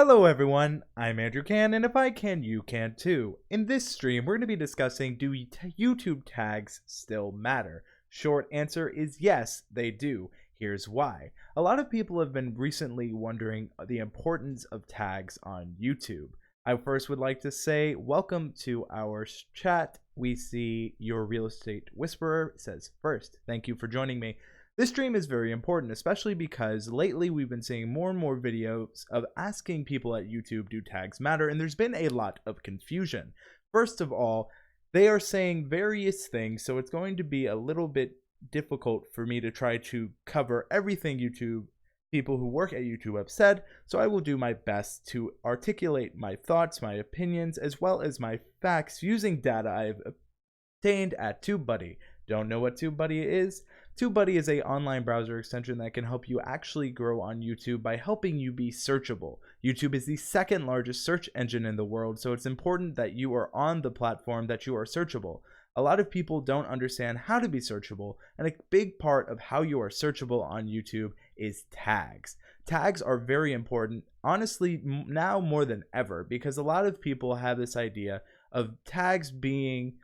Hello everyone, I'm Andrew Can, and if I can, you can too. In this stream, we're going to be discussing, do YouTube tags still matter? Short answer is yes, they do. Here's why. A lot of people have been recently wondering the importance of tags on YouTube. I first would like to say welcome to our chat. We see your real estate whisperer says first. Thank you for joining me. This stream is very important, especially because lately we've been seeing more and more videos of asking people at YouTube, do tags matter? And there's been a lot of confusion. First of all, they are saying various things, so it's going to be a little bit difficult for me to try to cover everything people who work at YouTube have said, so I will do my best to articulate my thoughts, my opinions, as well as my facts using data I've obtained at TubeBuddy. Don't know what TubeBuddy is? TubeBuddy is an online browser extension that can help you actually grow on YouTube by helping you be searchable. YouTube is the second largest search engine in the world, so it's important that you are on the platform that you are searchable. A lot of people don't understand how to be searchable, and a big part of how you are searchable on YouTube is tags. Tags are very important, honestly, now more than ever, because a lot of people have this idea of tags being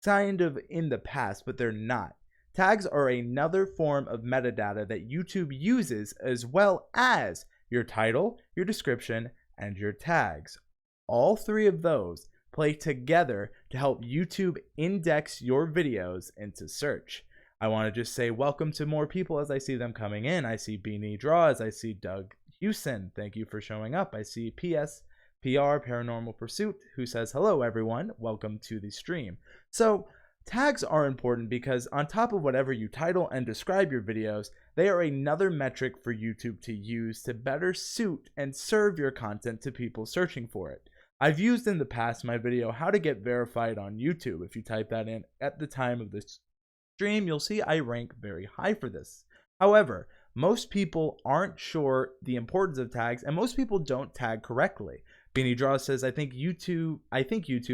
kind of in the past, but they're not. Tags are another form of metadata that YouTube uses, as well as your title, your description, and your tags. All three of those play together to help YouTube index your videos into search. I want to just say welcome to more people as I see them coming in. I see Beanie Draws, I see Doug Hewson, thank you for showing up. I see PR Paranormal Pursuit, who says hello everyone, welcome to the stream. So tags are important because on top of whatever you title and describe your videos, they are another metric for YouTube to use to better suit and serve your content to people searching for it. I've used in the past my video how to get verified on YouTube. If you type that in at the time of this stream, you'll see I rank very high for this. However, most people aren't sure the importance of tags, and most people don't tag correctly. Beanie Draw says, I think YouTube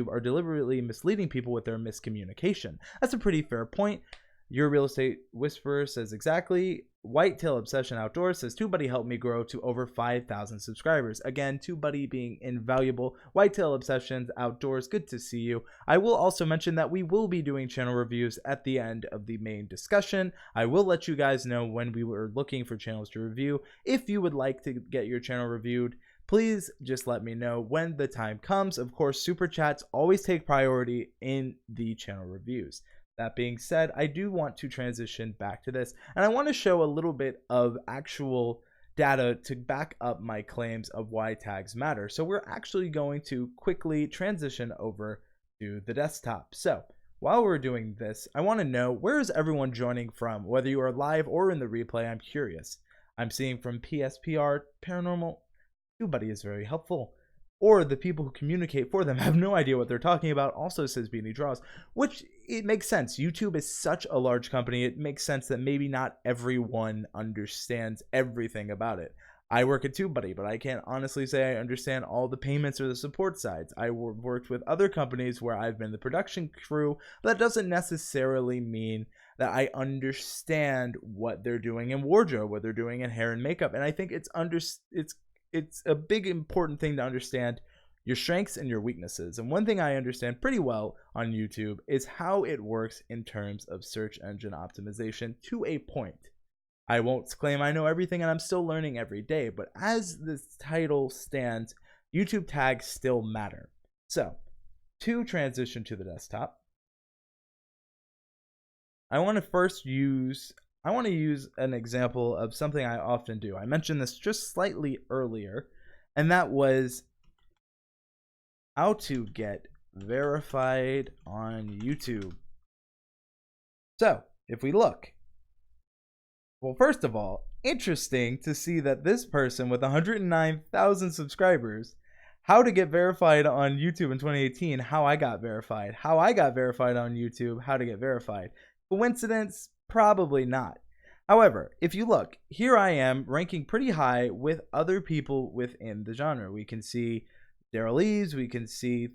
are deliberately misleading people with their miscommunication. That's a pretty fair point. Your Real Estate Whisperer says exactly. Whitetail Obsession Outdoors says, TubeBuddy helped me grow to over 5,000 subscribers. Again, TubeBuddy being invaluable. Whitetail Obsessions Outdoors, good to see you. I will also mention that we will be doing channel reviews at the end of the main discussion. I will let you guys know when we were looking for channels to review. If you would like to get your channel reviewed, please just let me know when the time comes. Of course, super chats always take priority in the channel reviews. That being said, I do want to transition back to this, and I want to show a little bit of actual data to back up my claims of why tags matter. So we're actually going to quickly transition over to the desktop. So while we're doing this, I want to know, where is everyone joining from? Whether you are live or in the replay, I'm curious. I'm seeing from PSPR, Paranormal, TubeBuddy is very helpful. Or the people who communicate for them have no idea what they're talking about, also says Beanie Draws, which it makes sense. YouTube is such a large company, it makes sense that maybe not everyone understands everything about it. I work at TubeBuddy, but I can't honestly say I understand all the payments or the support sides. I worked with other companies where I've been the production crew, but that doesn't necessarily mean that I understand what they're doing in wardrobe, what they're doing in hair and makeup. And I think it's a big important thing to understand your strengths and your weaknesses. And one thing I understand pretty well on YouTube is how it works in terms of search engine optimization to a point. I won't claim I know everything, and I'm still learning every day, but as this title stands, YouTube tags still matter. So to transition to the desktop, I want to use an example of something I often do. I mentioned this just slightly earlier, and that was how to get verified on YouTube. So if we look, well, first of all, interesting to see that this person with 109,000 subscribers, how to get verified on YouTube in 2018, how I got verified on YouTube, how to get verified. Coincidence? Probably not. However, if you look, here I am ranking pretty high with other people within the genre. We can see Daryl Eves, we can see,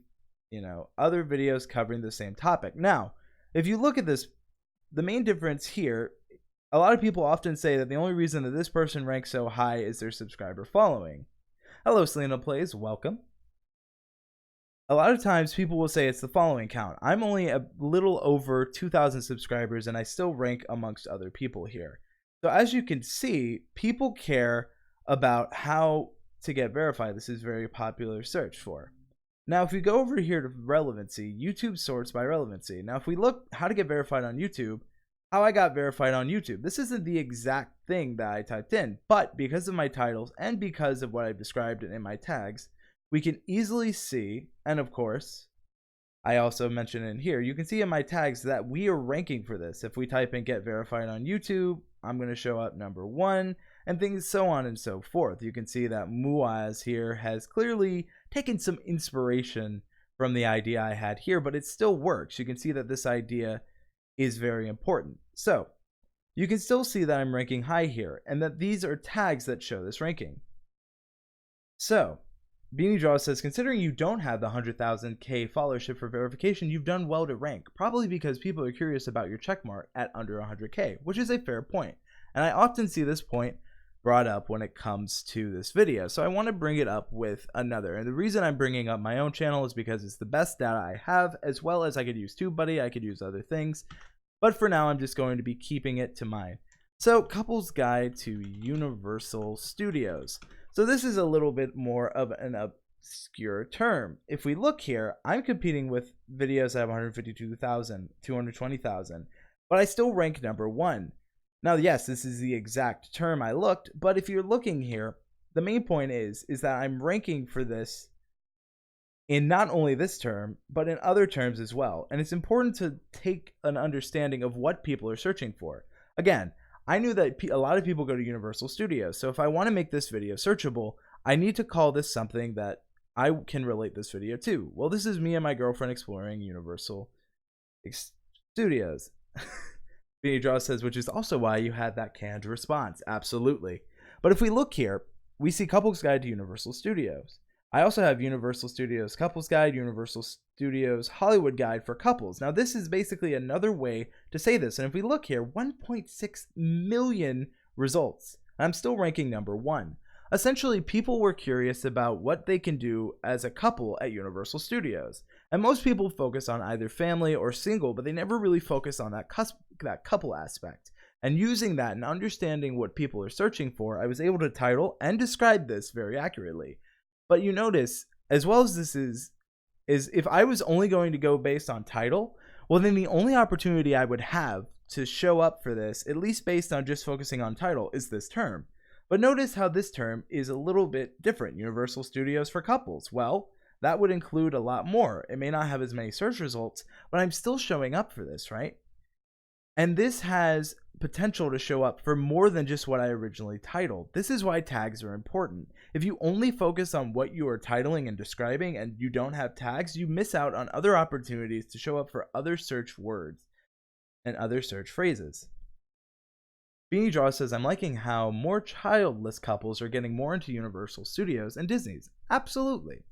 other videos covering the same topic. Now, if you look at this, the main difference here, a lot of people often say that the only reason that this person ranks so high is their subscriber following. Hello, Selena Plays. Welcome. A lot of times people will say it's the following count. I'm only a little over 2,000 subscribers and I still rank amongst other people here. So as you can see, people care about how to get verified. This is very popular search for. Now, if we go over here to relevancy, YouTube sorts by relevancy. Now, if we look how to get verified on YouTube, how I got verified on YouTube, this isn't the exact thing that I typed in, but because of my titles and because of what I've described in my tags, we can easily see, and of course, I also mentioned in here, you can see in my tags that we are ranking for this. If we type in get verified on YouTube, I'm going to show up #1 and things so on and so forth. You can see that Muaz here has clearly taken some inspiration from the idea I had here, but it still works. You can see that this idea is very important. So you can still see that I'm ranking high here and that these are tags that show this ranking. So Beanie Draw says, considering you don't have the 100,000K followership for verification, you've done well to rank, probably because people are curious about your checkmark at under 100K, which is a fair point. And I often see this point brought up when it comes to this video, so I want to bring it up with another. And the reason I'm bringing up my own channel is because it's the best data I have, as well as I could use TubeBuddy, I could use other things, but for now I'm just going to be keeping it to mine. So, Couple's Guide to Universal Studios. So this is a little bit more of an obscure term. If we look here, I'm competing with videos that have 152,000, 220,000, but I still rank #1. Now, yes, this is the exact term I looked, but if you're looking here, the main point is that I'm ranking for this in not only this term, but in other terms as well. And it's important to take an understanding of what people are searching for. Again, I knew that a lot of people go to Universal Studios, so if I want to make this video searchable, I need to call this something that I can relate this video to. Well, this is me and my girlfriend exploring Universal Studios. Beanie Draw says, which is also why you had that canned response. Absolutely. But if we look here, we see Couple's Guide to Universal Studios. I also have Universal Studios Couples Guide, Universal Studios Hollywood Guide for couples. Now, this is basically another way to say this. And if we look here, 1.6 million results. I'm still ranking #1. Essentially, people were curious about what they can do as a couple at Universal Studios. And most people focus on either family or single, but they never really focus on that couple aspect. And using that and understanding what people are searching for, I was able to title and describe this very accurately. But you notice, as well as this is if I was only going to go based on title, well, then the only opportunity I would have to show up for this, at least based on just focusing on title, is this term. But notice how this term is a little bit different. Universal Studios for couples. Well, that would include a lot more. It may not have as many search results, but I'm still showing up for this, right? And this has potential to show up for more than just what I originally titled. This is why tags are important. If you only focus on what you are titling and describing and you don't have tags, you miss out on other opportunities to show up for other search words and other search phrases. Beanie Draw says, I'm liking how more childless couples are getting more into Universal Studios and Disney's. Absolutely.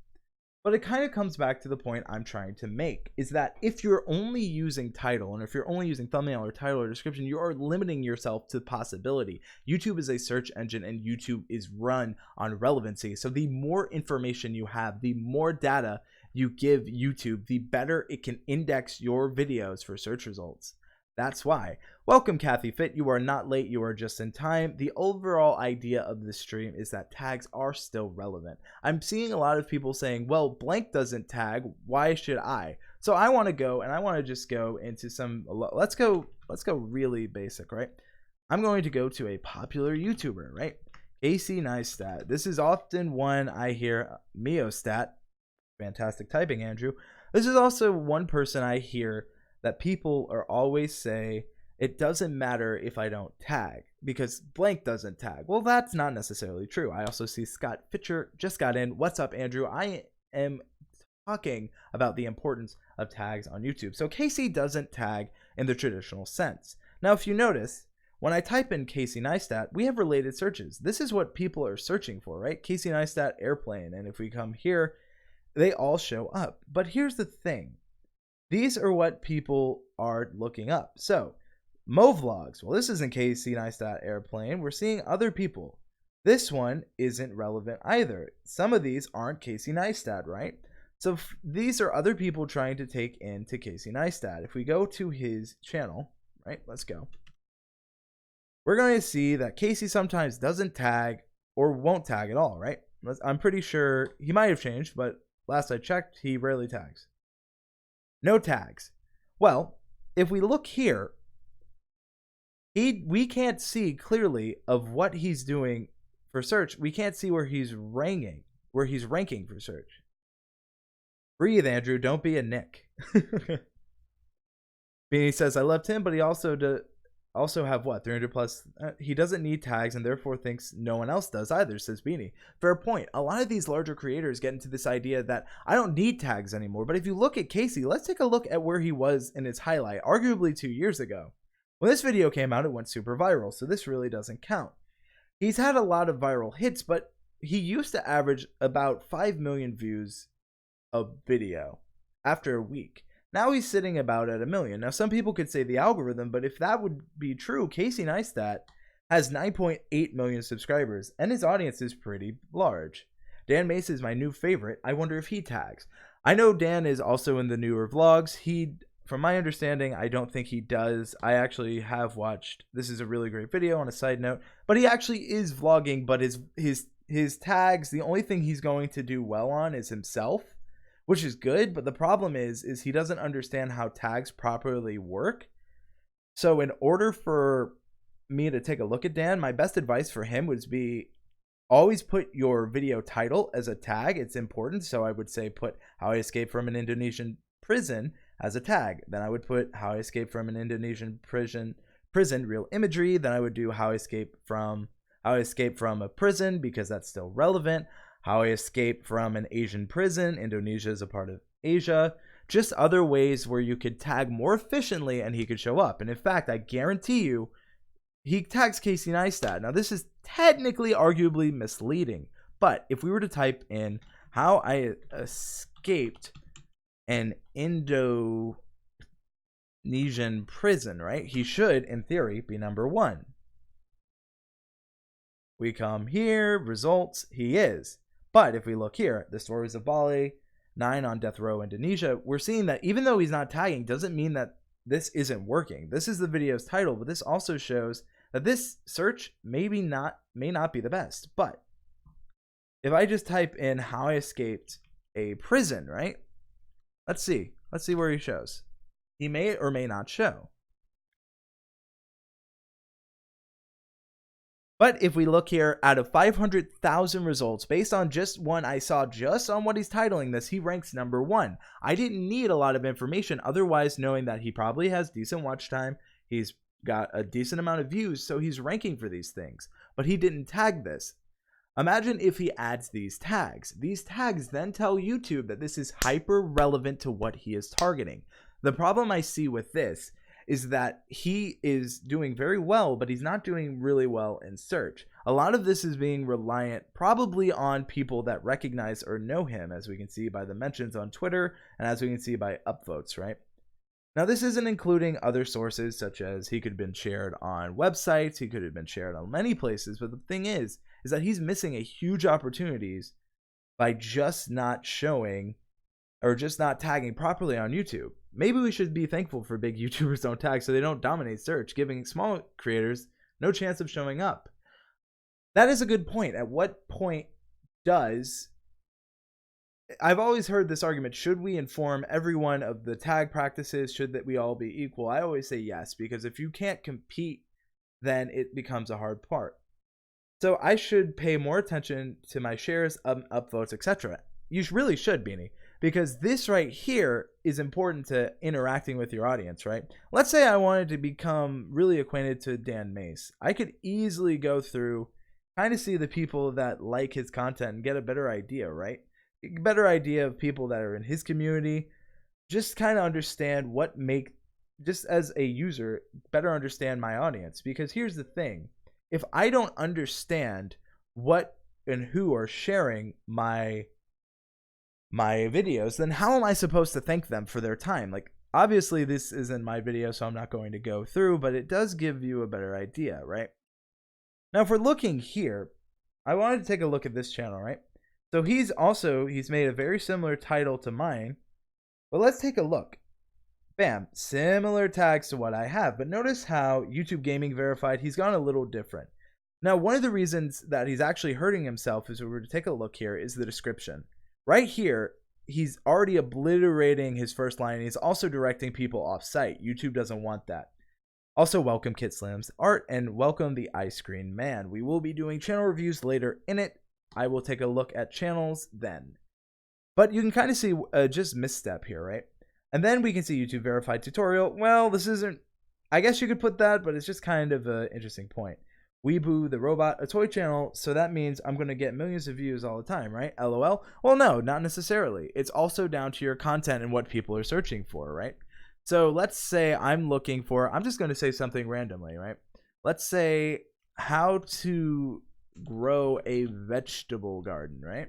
But it kind of comes back to the point I'm trying to make, is that if you're only using title, and if you're only using thumbnail or title or description, you are limiting yourself to possibility. YouTube is a search engine, and YouTube is run on relevancy. So the more information you have, the more data you give YouTube, the better it can index your videos for search results. That's why. Welcome, Kathy Fit. You are not late. You are just in time. The overall idea of this stream is that tags are still relevant. I'm seeing a lot of people saying, well, blank doesn't tag. Why should I? So I want to go, and I want to just go into some, let's go really basic, right? I'm going to go to a popular YouTuber, right? Casey Neistat. This is often one I hear, Miostat. Fantastic typing, Andrew. This is also one person I hear that people are always say, it doesn't matter if I don't tag because blank doesn't tag. Well, that's not necessarily true. I also see Scott Fitcher just got in. What's up, Andrew? I am talking about the importance of tags on YouTube. So Casey doesn't tag in the traditional sense. Now, if you notice, when I type in Casey Neistat, we have related searches. This is what people are searching for, right? Casey Neistat airplane. And if we come here, they all show up. But here's the thing. These are what people are looking up. So, Mo Vlogs. Well, this isn't Casey Neistat airplane. We're seeing other people. This one isn't relevant either. Some of these aren't Casey Neistat, right? So these are other people trying to take into Casey Neistat. If we go to his channel, right, let's go. We're going to see that Casey sometimes doesn't tag or won't tag at all, right? I'm pretty sure he might have changed, but last I checked, he rarely tags. No tags. Well, if we look here, we can't see clearly of what he's doing for search. We can't see where he's ranking for search. Breathe, Andrew. Don't be a Nick. Beanie says, I loved him, but he also have what, 300 plus? He doesn't need tags and therefore thinks no one else does either, says Beanie. Fair point. A lot of these larger creators get into this idea that I don't need tags anymore. But if you look at Casey, let's take a look at where he was in his highlight, arguably 2 years ago. When this video came out, it went super viral, so this really doesn't count. He's had a lot of viral hits, but he used to average about 5 million views a video after a week. Now he's sitting about at 1 million. Now some people could say the algorithm, but if that would be true, Casey Neistat has 9.8 million subscribers, and his audience is pretty large. Dan Mace is my new favorite. I wonder if he tags. I know Dan is also in the newer vlogs. From my understanding, I don't think he does. I actually have watched, this is a really great video on a side note, but he actually is vlogging, but his tags, the only thing he's going to do well on is himself, which is good, but the problem is he doesn't understand how tags properly work. So in order for me to take a look at Dan, my best advice for him would be always put your video title as a tag. It's important. So I would say put how I escaped from an Indonesian prison as a tag. Then I would put how I escaped from an Indonesian prison, real imagery. Then I would do how I escaped from a prison, because that's still relevant. How I escaped from an Asian prison. Indonesia is a part of Asia. Just other ways where you could tag more efficiently and he could show up. And in fact, I guarantee you, he tags Casey Neistat. Now, this is technically arguably misleading, but if we were to type in how I escaped an Indonesian prison, right? He should, in theory, be number 1. We come here, results, he is. But if we look here, the stories of Bali, 9 on death row Indonesia, we're seeing that even though he's not tagging, doesn't mean that this isn't working. This is the video's title, but this also shows that this search may not be the best. But if I just type in how I escaped a prison, right? Let's see where he shows. He may or may not show. But if we look here, out of 500,000 results, based on just one I saw just on what he's titling this, he ranks number 1. I didn't need a lot of information otherwise, knowing that he probably has decent watch time, he's got a decent amount of views, so he's ranking for these things. But he didn't tag this. Imagine if he adds these tags. These tags then tell YouTube that this is hyper relevant to what he is targeting. The problem I see with this is that he is doing very well, but he's not doing really well in search. A lot of this is being reliant probably on people that recognize or know him, as we can see by the mentions on Twitter and as we can see by upvotes, right? Now, this isn't including other sources, such as he could have been shared on websites, he could have been shared on many places, but the thing is that he's missing a huge opportunities by just not showing or just not tagging properly on YouTube. Maybe we should be thankful for big YouTubers don't tag so they don't dominate search, giving small creators no chance of showing up. That is a good point. At what point I've always heard this argument, should we inform everyone of the tag practices? Should that we all be equal? I always say yes, because if you can't compete, then it becomes a hard part. So I should pay more attention to my shares, upvotes, etc. You really should, Beanie, because this right here is important to interacting with your audience, right? Let's say I wanted to become really acquainted to Dan Mace. I could easily go through, kind of see the people that like his content and get a better idea, right? A better idea of people that are in his community. Just kind of understand just as a user, better understand my audience. Because here's the thing. If I don't understand what and who are sharing my videos, then how am I supposed to thank them for their time? Like, obviously this isn't my video, so I'm not going to go through, but it does give you a better idea, right? Now, if we're looking here, I wanted to take a look at this channel, right? So he's made a very similar title to mine, but let's take a look. Bam, similar tags to what I have, but notice how YouTube Gaming Verified, he's gone a little different. Now, one of the reasons that he's actually hurting himself, if we were to take a look here, is the description. Right here, he's already obliterating his first line, and he's also directing people off site. YouTube doesn't want that. Also, welcome Kit Slam's Art, and welcome the Ice Cream Man. We will be doing channel reviews later in it. I will take a look at channels then. But you can kind of see just misstep here, right? And then we can see YouTube Verified Tutorial. Well, this isn't, I guess you could put that, but it's just kind of an interesting point. Weeboo the Robot, a toy channel, so that means I'm going to get millions of views all the time, right? LOL? Well, no, not necessarily. It's also down to your content and what people are searching for, right? So let's say I'm looking for, I'm just going to say something randomly, right? Let's say how to grow a vegetable garden, right?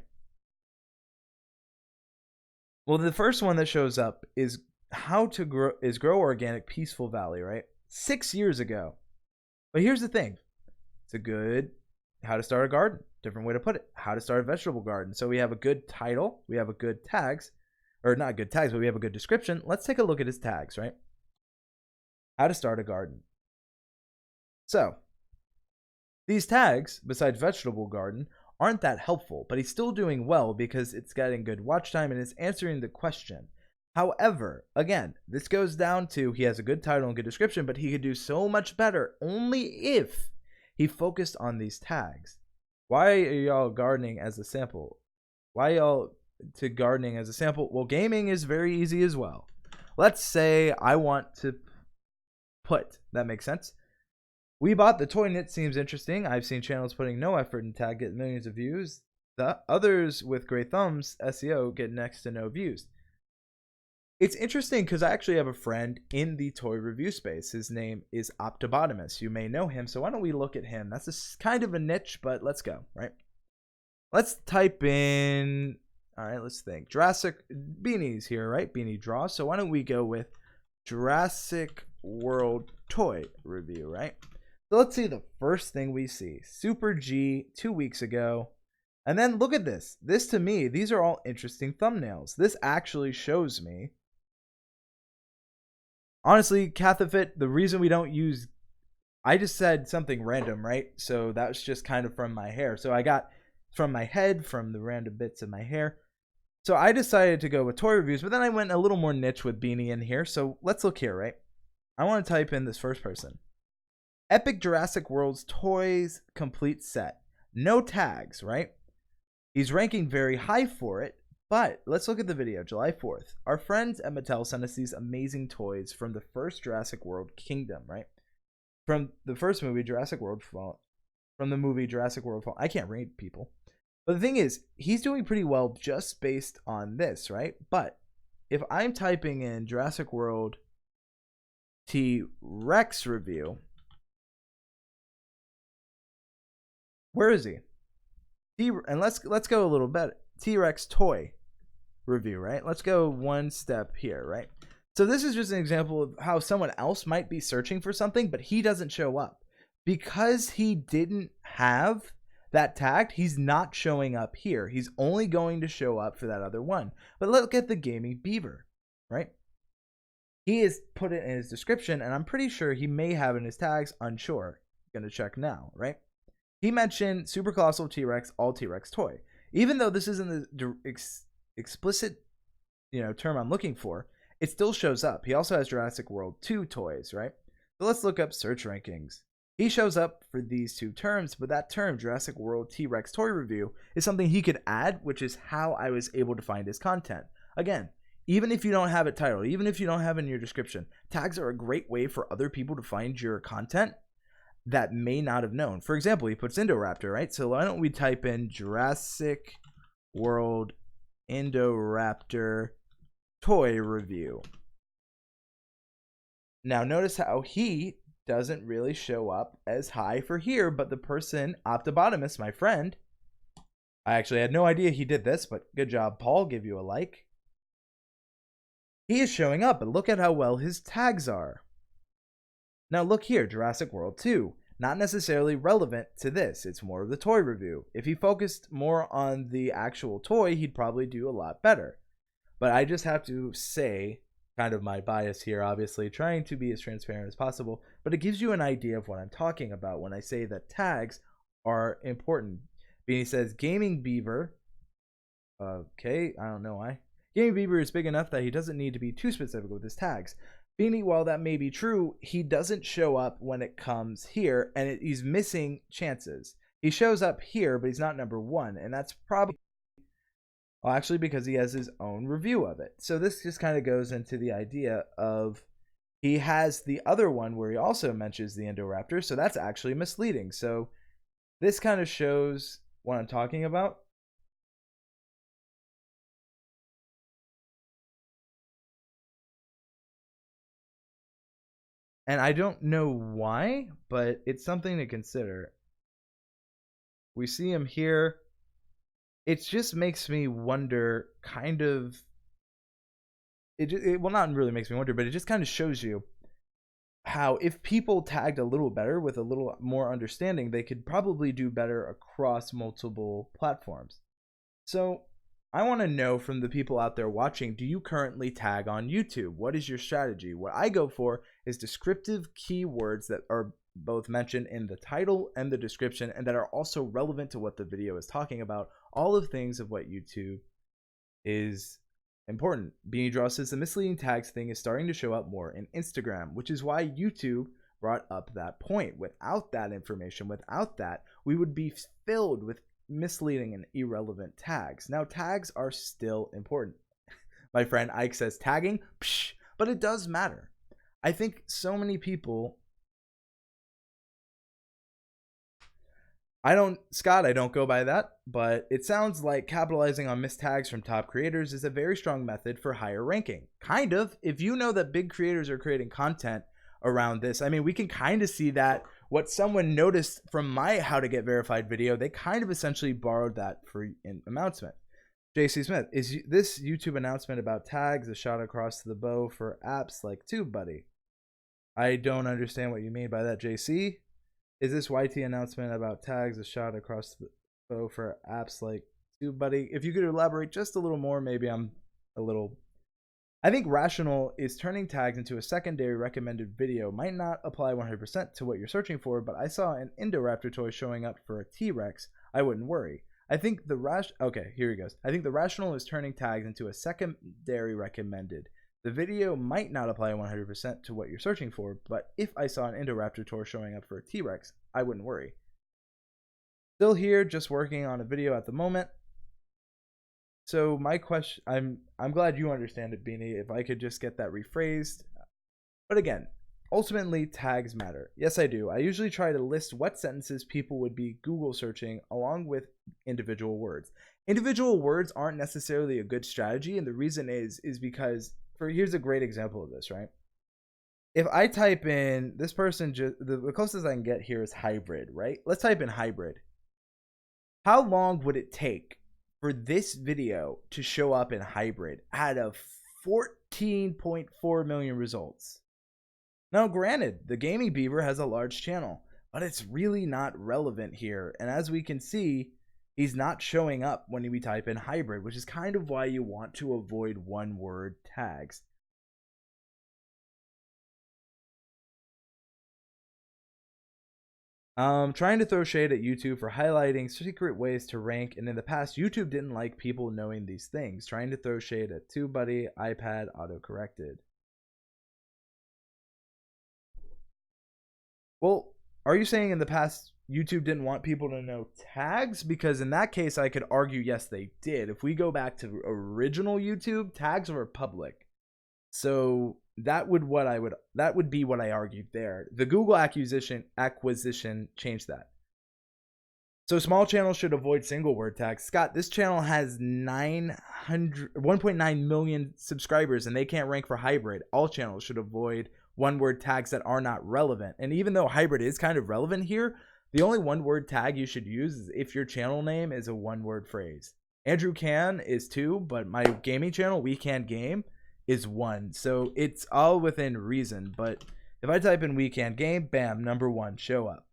Well, the first one that shows up is how to grow organic Peaceful Valley, right? 6 years ago. But here's the thing. It's a good how to start a garden. Different way to put it. How to start a vegetable garden. So we have a good title. We have a good tags. Or not good tags, but we have a good description. Let's take a look at his tags, right? How to start a garden. So, these tags, besides vegetable garden, aren't that helpful, but he's still doing well because it's getting good watch time and it's answering the question. However, again, this goes down to he has a good title and good description, but he could do so much better only if he focused on these tags. Why are y'all gardening as a sample? Why y'all to gardening as a sample? Well, gaming is very easy as well. Let's say I want to put, that makes sense. We bought the toy knit, seems interesting. I've seen channels putting no effort in tag get millions of views. The others with great thumbs, SEO, get next to no views. It's interesting because I actually have a friend in the toy review space. His name is Optobotomus. You may know him, so why don't we look at him? That's a kind of a niche, but let's go, right? Let's type in, all right, let's think. Jurassic beanies here, right? Beanie draw. So why don't we go with Jurassic World toy review, right? So let's see the first thing we see. Super G 2 weeks ago. And then look at this. This to me, these are all interesting thumbnails. This actually shows me. Honestly, Cathafit, the reason we don't use, I just said something random, right? So that was just kind of from my hair. So I got from my head, from the random bits of my hair. So I decided to go with toy reviews, but then I went a little more niche with Beanie in here. So let's look here, right? I want to type in this first person. Epic Jurassic World's Toys Complete Set. No tags, right? He's ranking very high for it, but let's look at the video, July 4th. Our friends at Mattel sent us these amazing toys from the first Jurassic World Kingdom, right? From the first movie, Jurassic World Fall. From the movie Jurassic World Fall. I can't read people. But the thing is, he's doing pretty well just based on this, right? But if I'm typing in Jurassic World T-Rex review, where is he? And let's go a little bit. T-Rex toy review, right? Let's go one step here, right? So this is just an example of how someone else might be searching for something, but he doesn't show up. Because he didn't have that tagged, he's not showing up here. He's only going to show up for that other one. But look at the Gaming Beaver, right? He has put it in his description, and I'm pretty sure he may have in his tags, unsure. Gonna check now, right? He mentioned Super Colossal T-Rex, all T-Rex toy. Even though this isn't the explicit, term I'm looking for, it still shows up. He also has Jurassic World 2 toys, right? So let's look up search rankings. He shows up for these two terms, but that term, Jurassic World T-Rex toy review, is something he could add, which is how I was able to find his content. Again, even if you don't have it titled, even if you don't have it in your description, tags are a great way for other people to find your content that may not have known. For example, he puts Indoraptor, right? So why don't we type in Jurassic World Indoraptor toy review. Now notice how he doesn't really show up as high for here, but the person, Optobotomus, my friend, I actually had no idea he did this, but good job, Paul, give you a like. He is showing up, but look at how well his tags are. Now look here, Jurassic World 2. not necessarily relevant to this. It's more of the toy review. If he focused more on the actual toy, he'd probably do a lot better. But I just have to say, kind of my bias here, obviously, trying to be as transparent as possible, but it gives you an idea of what I'm talking about when I say that tags are important. Beanie says, Gaming Beaver. Okay, I don't know why. Gaming Beaver is big enough that he doesn't need to be too specific with his tags. Beanie, while that may be true, he doesn't show up when it comes here, and he's missing chances. He shows up here, but he's not number one, and that's probably, well, actually, because he has his own review of it. So this just kind of goes into the idea of he has the other one where he also mentions the Indoraptor, so that's actually misleading. So this kind of shows what I'm talking about. And I don't know why, but it's something to consider. We see him here. It just makes me wonder, kind of. Well, not really makes me wonder, but it just kind of shows you how if people tagged a little better with a little more understanding, they could probably do better across multiple platforms. So I want to know from the people out there watching, do you currently tag on YouTube? What is your strategy? What I go for is descriptive keywords that are both mentioned in the title and the description, and that are also relevant to what the video is talking about. All of things of what YouTube is important. Beanie Draw says the misleading tags thing is starting to show up more in Instagram, which is why YouTube brought up that point. Without that information, without that, we would be filled with misleading and irrelevant tags. Now, tags are still important. My friend Ike says tagging, psh, but it does matter. I think so many people, I don't go by that, but it sounds like capitalizing on missed tags from top creators is a very strong method for higher ranking. Kind of, if you know that big creators are creating content around this. I mean, we can kind of see that what someone noticed from my how to get verified video, they kind of essentially borrowed that for an announcement. JC Smith, is this YouTube announcement about tags a shot across the bow for apps like TubeBuddy? I don't understand what you mean by that, JC. Is this YT announcement about tags a shot across the bow for apps like TubeBuddy? If you could elaborate just a little more, maybe I'm a little. I think Rational is turning tags into a secondary recommended video. Might not apply 100% to what you're searching for, but I saw an Indoraptor toy showing up for a T-Rex. I wouldn't worry. I think the okay, here he goes. I think the Rational is turning tags into a secondary recommended. The video might not apply 100% to what you're searching for, but if I saw an Indoraptor toy showing up for a T-Rex, I wouldn't worry. Still here, just working on a video at the moment. So my question, I'm glad you understand it, Beanie. If I could just get that rephrased. But again, ultimately tags matter. Yes, I do. I usually try to list what sentences people would be Google searching along with individual words. Individual words aren't necessarily a good strategy, and the reason is because here's a great example of this, right? If I type in this person, the closest I can get here is hybrid, right? Let's type in hybrid. How long would it take for this video to show up in hybrid out of 14.4 million results? Now, granted, the Gaming Beaver has a large channel, but it's really not relevant here. And as we can see, he's not showing up when we type in hybrid, which is kind of why you want to avoid one-word tags. Trying to throw shade at YouTube for highlighting secret ways to rank, and in the past, YouTube didn't like people knowing these things. Trying to throw shade at TubeBuddy, iPad, autocorrected. Well, are you saying in the past YouTube didn't want people to know tags? Because in that case, I could argue yes, they did. If we go back to original YouTube, tags were public. So that would be what I argued there. The Google acquisition changed that. So small channels should avoid single word tags. Scott, this channel has 1.9 million subscribers and they can't rank for hybrid. All channels should avoid one word tags that are not relevant. And even though hybrid is kind of relevant here, the only one word tag you should use is if your channel name is a one word phrase. Andrew Can is 2, but my gaming channel, We Can Game, is 1. So it's all within reason. But if I type in We Can Game, bam, number 1, show up.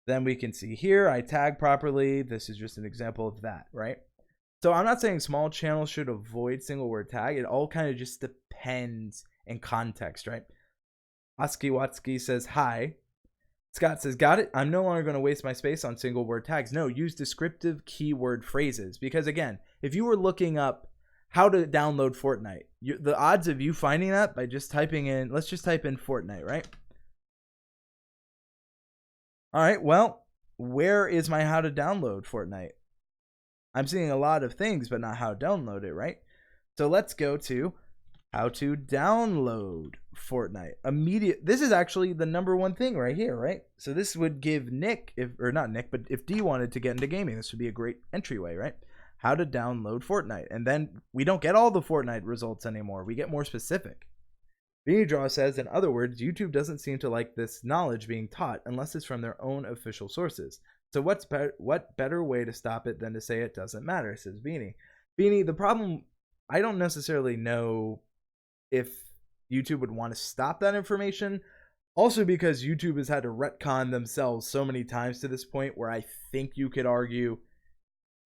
Then we can see here, I tag properly. This is just an example of that, right? So I'm not saying small channels should avoid single word tag. It all kind of just depends in context, right? Oski Watsky says, hi. Scott says, got it. I'm no longer going to waste my space on single word tags. No, use descriptive keyword phrases. Because again, if you were looking up how to download Fortnite, the odds of you finding that by just typing in, let's just type in Fortnite, right? All right, well, where is my how to download Fortnite? I'm seeing a lot of things, but not how to download it, right? So let's go to how to download Fortnite. This is actually the #1 thing right here, right? So this would give Nick, or not Nick, but if D wanted to get into gaming, this would be a great entryway, right? How to download Fortnite. And then we don't get all the Fortnite results anymore. We get more specific. Draw says, in other words, YouTube doesn't seem to like this knowledge being taught unless it's from their own official sources. So what better way to stop it than to say it doesn't matter, says Beanie. Beanie, the problem, I don't necessarily know if YouTube would want to stop that information. Also because YouTube has had to retcon themselves so many times to this point where I think you could argue,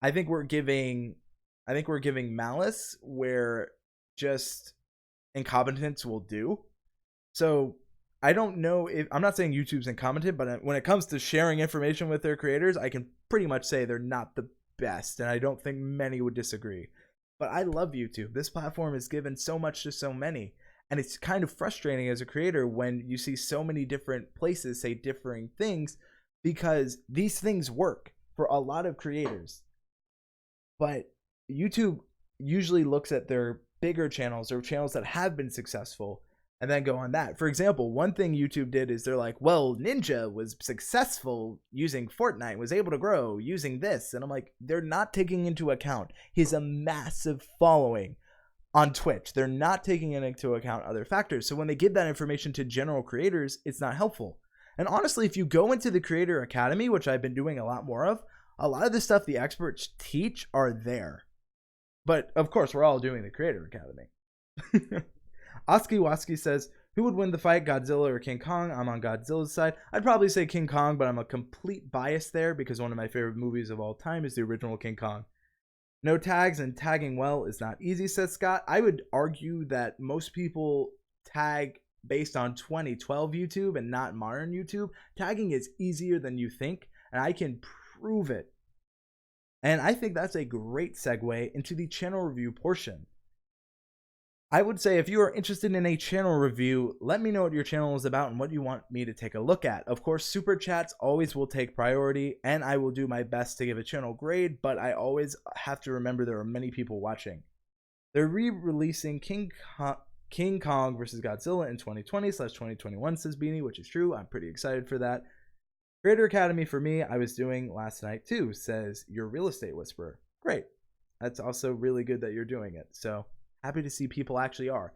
I think we're giving malice where just incompetence will do. So I don't know if, I'm not saying YouTube's incompetent, but when it comes to sharing information with their creators, I can pretty much say they're not the best, and I don't think many would disagree. But I love YouTube. This platform has given so much to so many, and it's kind of frustrating as a creator when you see so many different places say differing things, because these things work for a lot of creators. But YouTube usually looks at their bigger channels or channels that have been successful and then go on that. For example, one thing YouTube did is they're like, well, Ninja was successful using Fortnite, was able to grow using this. And I'm like, they're not taking into account his a massive following on Twitch. They're not taking into account other factors. So when they give that information to general creators, it's not helpful. And honestly, if you go into the Creator Academy, which I've been doing a lot more of, a lot of the stuff the experts teach are there. But of course, we're all doing the Creator Academy. Oski Watsky says, who would win the fight, Godzilla or King Kong? I'm on Godzilla's side. I'd probably say King Kong, but I'm a complete bias there because one of my favorite movies of all time is the original King Kong. No tags and tagging well is not easy, says Scott. I would argue that most people tag based on 2012 YouTube and not modern YouTube. Tagging is easier than you think, and I can prove it. And I think that's a great segue into the channel review portion. I would say if you are interested in a channel review, let me know what your channel is about and what you want me to take a look at. Of course, super chats always will take priority, and I will do my best to give a channel grade, but I always have to remember there are many people watching. They're re-releasing King Kong vs. Godzilla in 2020/2021, says Beanie, which is true. I'm pretty excited for that. Creator Academy for me, I was doing last night too, says your real estate whisperer. Great. That's also really good that you're doing it. So happy to see people actually are.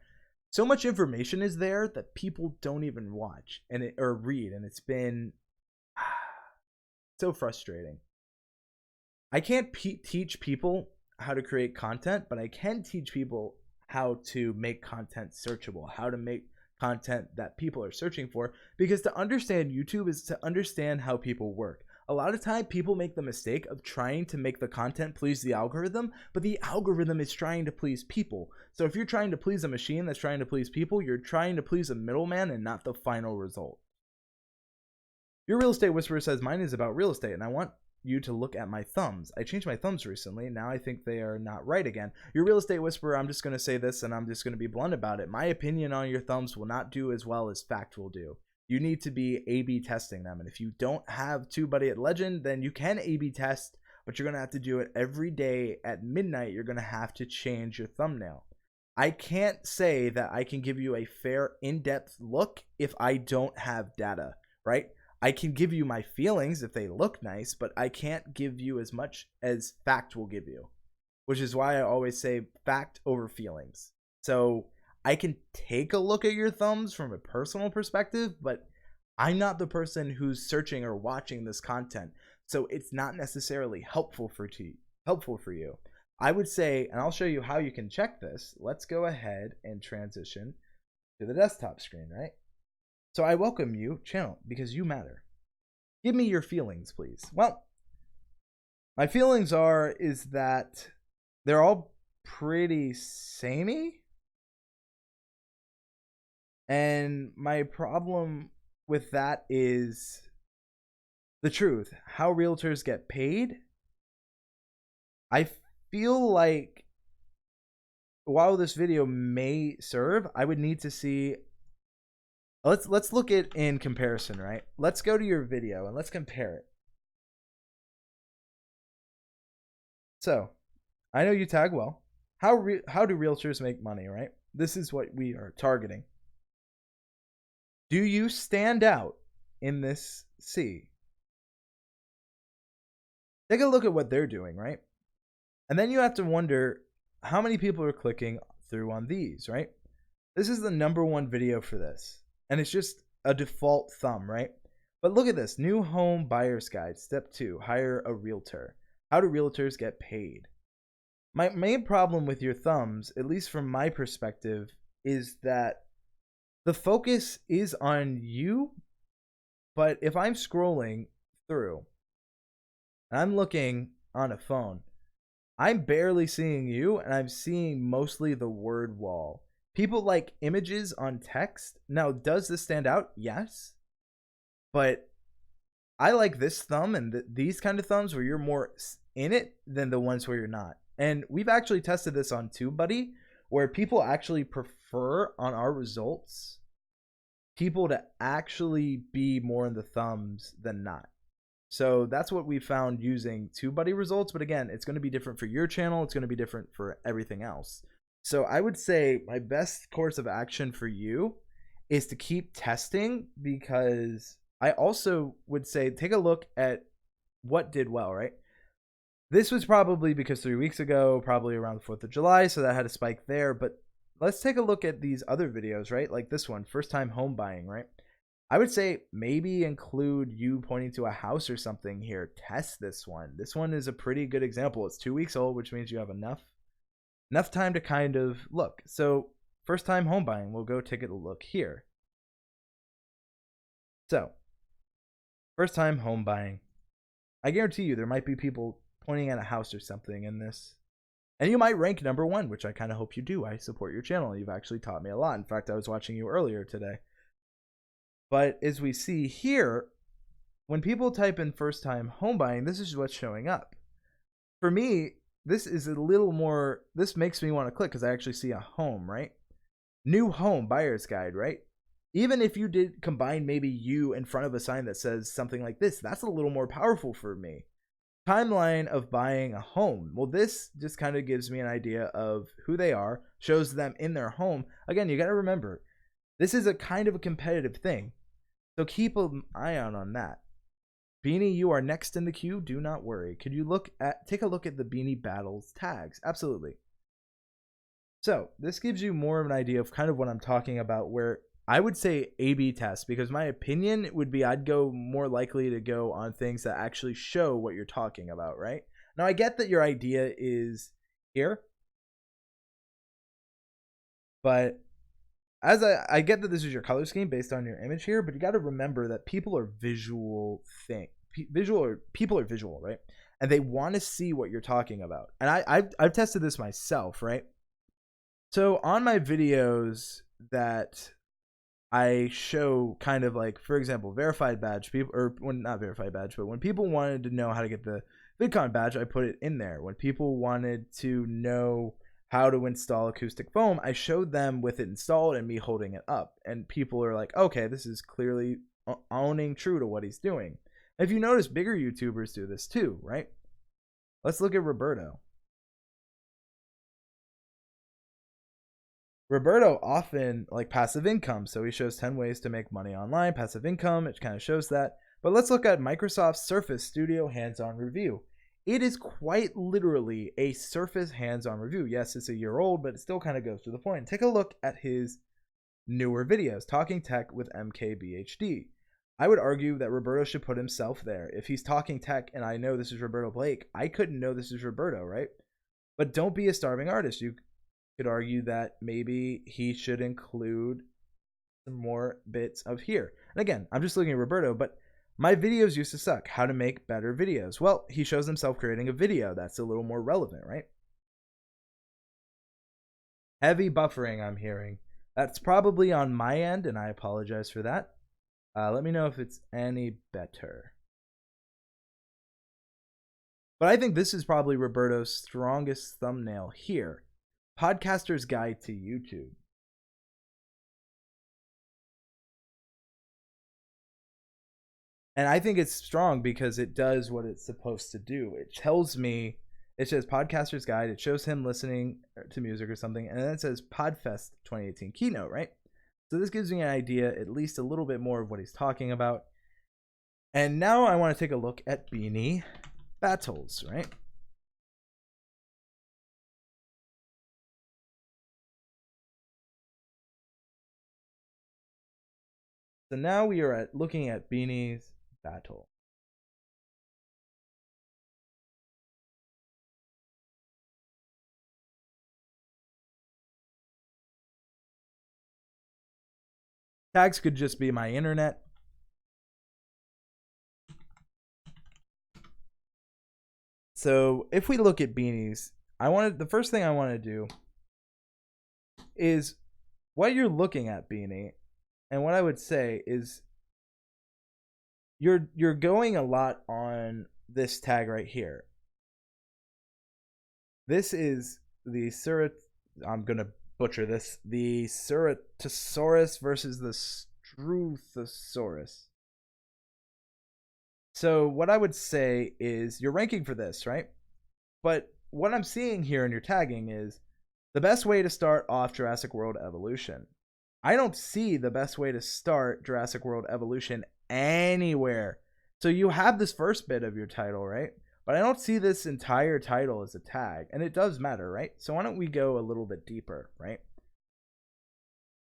So much information is there that people don't even watch or read, and it's been so frustrating. I can't teach people how to create content, but I can teach people how to make content searchable, how to make content that people are searching for, because to understand YouTube is to understand how people work. A lot of time people make the mistake of trying to make the content please the algorithm, but the algorithm is trying to please people. So if you're trying to please a machine that's trying to please people, you're trying to please a middleman and not the final result. Your real estate whisperer says mine is about real estate and I want you to look at my thumbs. I changed my thumbs recently. Now I think they are not right again. Your real estate whisperer, I'm just going to say this and I'm just going to be blunt about it. My opinion on your thumbs will not do as well as fact will do. You need to be A/B testing them. And if you don't have TubeBuddy at Legend, then you can A/B test, but you're going to have to do it every day at midnight. You're going to have to change your thumbnail. I can't say that I can give you a fair, in-depth look if I don't have data, right? I can give you my feelings if they look nice, but I can't give you as much as fact will give you, which is why I always say fact over feelings. So I can take a look at your thumbs from a personal perspective, but I'm not the person who's searching or watching this content. So it's not necessarily helpful for you. I would say, and I'll show you how you can check this. Let's go ahead and transition to the desktop screen, right? So I welcome you, channel, because you matter. Give me your feelings, please. Well, my feelings is that they're all pretty samey. And my problem with that is the truth. How realtors get paid. I feel like while this video may serve, I would need to see. Let's look at in comparison, right? Let's go to your video and let's compare it. So, I know you tag well. How do realtors make money, right? This is what we are targeting. Do you stand out in this C? Take a look at what they're doing, right? And then you have to wonder how many people are clicking through on these, right? This is the #1 video for this. And it's just a default thumb, right? But look at this. New home buyer's guide. Step 2. Hire a realtor. How do realtors get paid? My main problem with your thumbs, at least from my perspective, is that the focus is on you. But if I'm scrolling through and I'm looking on a phone, I'm barely seeing you, and I'm seeing mostly the word wall. People like images on text. Now, does this stand out? Yes. But I like this thumb and these kind of thumbs where you're more in it than the ones where you're not. And we've actually tested this on TubeBuddy, where people actually prefer on our results people to actually be more in the thumbs than not. So that's what we found using TubeBuddy results. But again, it's going to be different for your channel. It's going to be different for everything else. So I would say my best course of action for you is to keep testing, because I also would say take a look at what did well, right? This was probably because 3 weeks ago, probably around the 4th of July, so that had a spike there. But let's take a look at these other videos, right? Like this one, first time home buying, right? I would say maybe include you pointing to a house or something here. Test this one. This one is a pretty good example. It's 2 weeks old, which means you have enough time to kind of look. So first time home buying, we'll go take a look here. So first time home buying. I guarantee you there might be people pointing at a house or something in this. And you might rank #1, which I kind of hope you do. I support your channel. You've actually taught me a lot. In fact, I was watching you earlier today. But as we see here, when people type in first time home buying, this is what's showing up. For me, this is a little more, this makes me want to click because I actually see a home, right? New home buyer's guide, right? Even if you did combine maybe you in front of a sign that says something like this, that's a little more powerful for me. Timeline of buying a home. Well, this just kind of gives me an idea of who they are, shows them in their home. Again, you got to remember, this is a kind of a competitive thing. So keep an eye out on that. Beanie, you are next in the queue. Do not worry. Could you take a look at the Beanie Battles tags? Absolutely. So this gives you more of an idea of kind of what I'm talking about, where I would say A/B test, because my opinion would be I'd go more likely to go on things that actually show what you're talking about, right? Now, I get that your idea is here, but as I get that this is your color scheme based on your image here, but you got to remember that people are visual people are visual, right? And they want to see what you're talking about. And I've tested this myself, right? So on my videos that I show kind of like, for example, verified badge people, or when not verified badge, but when people wanted to know how to get the VidCon badge, I put it in there. When people wanted to know how to install acoustic foam, I showed them with it installed and me holding it up. And people are like, okay, this is clearly owning true to what he's doing. If you notice, bigger YouTubers do this too, right? Let's look at Roberto. Roberto often like passive income. So he shows 10 ways to make money online, passive income. It kind of shows that. But let's look at Microsoft Surface Studio hands-on review. It is quite literally a Surface hands-on review. Yes, it's a year old, but it still kind of goes to the point. Take a look at his newer videos, Talking Tech with MKBHD. I would argue that Roberto should put himself there. If he's talking tech and I know this is Roberto Blake, I couldn't know this is Roberto, right? But don't be a starving artist. You could argue that maybe he should include some more bits of here. And again, I'm just looking at Roberto, but My videos used to suck. How to make better videos? Well, he shows himself creating a video. That's a little more relevant, right? Heavy buffering I'm hearing. That's probably on my end, and I apologize for that. Let me know if it's any better. But I think this is probably Roberto's strongest thumbnail here. Podcaster's Guide to YouTube. And I think it's strong because it does what it's supposed to do. It tells me, it says Podcaster's Guide. It shows him listening to music or something. And then it says Podfest 2018 keynote, right? So this gives me an idea, at least a little bit more of what he's talking about. And now I want to take a look at Beanie Battles, right? So now we are looking at Beanie's battle. Tags could just be my internet. So if we look at Beanies, the first thing I want to do is what you're looking at, Beanie, and what I would say is you're going a lot on this tag right here. This is the I'm gonna butcher this. The Ceratosaurus versus the Struthosaurus. So what I would say is you're ranking for this, right? But what I'm seeing here in your tagging is the best way to start off Jurassic World Evolution. I don't see the best way to start Jurassic World Evolution anywhere. So you have this first bit of your title, right? But I don't see this entire title as a tag. And it does matter, right? So why don't we go a little bit deeper, right?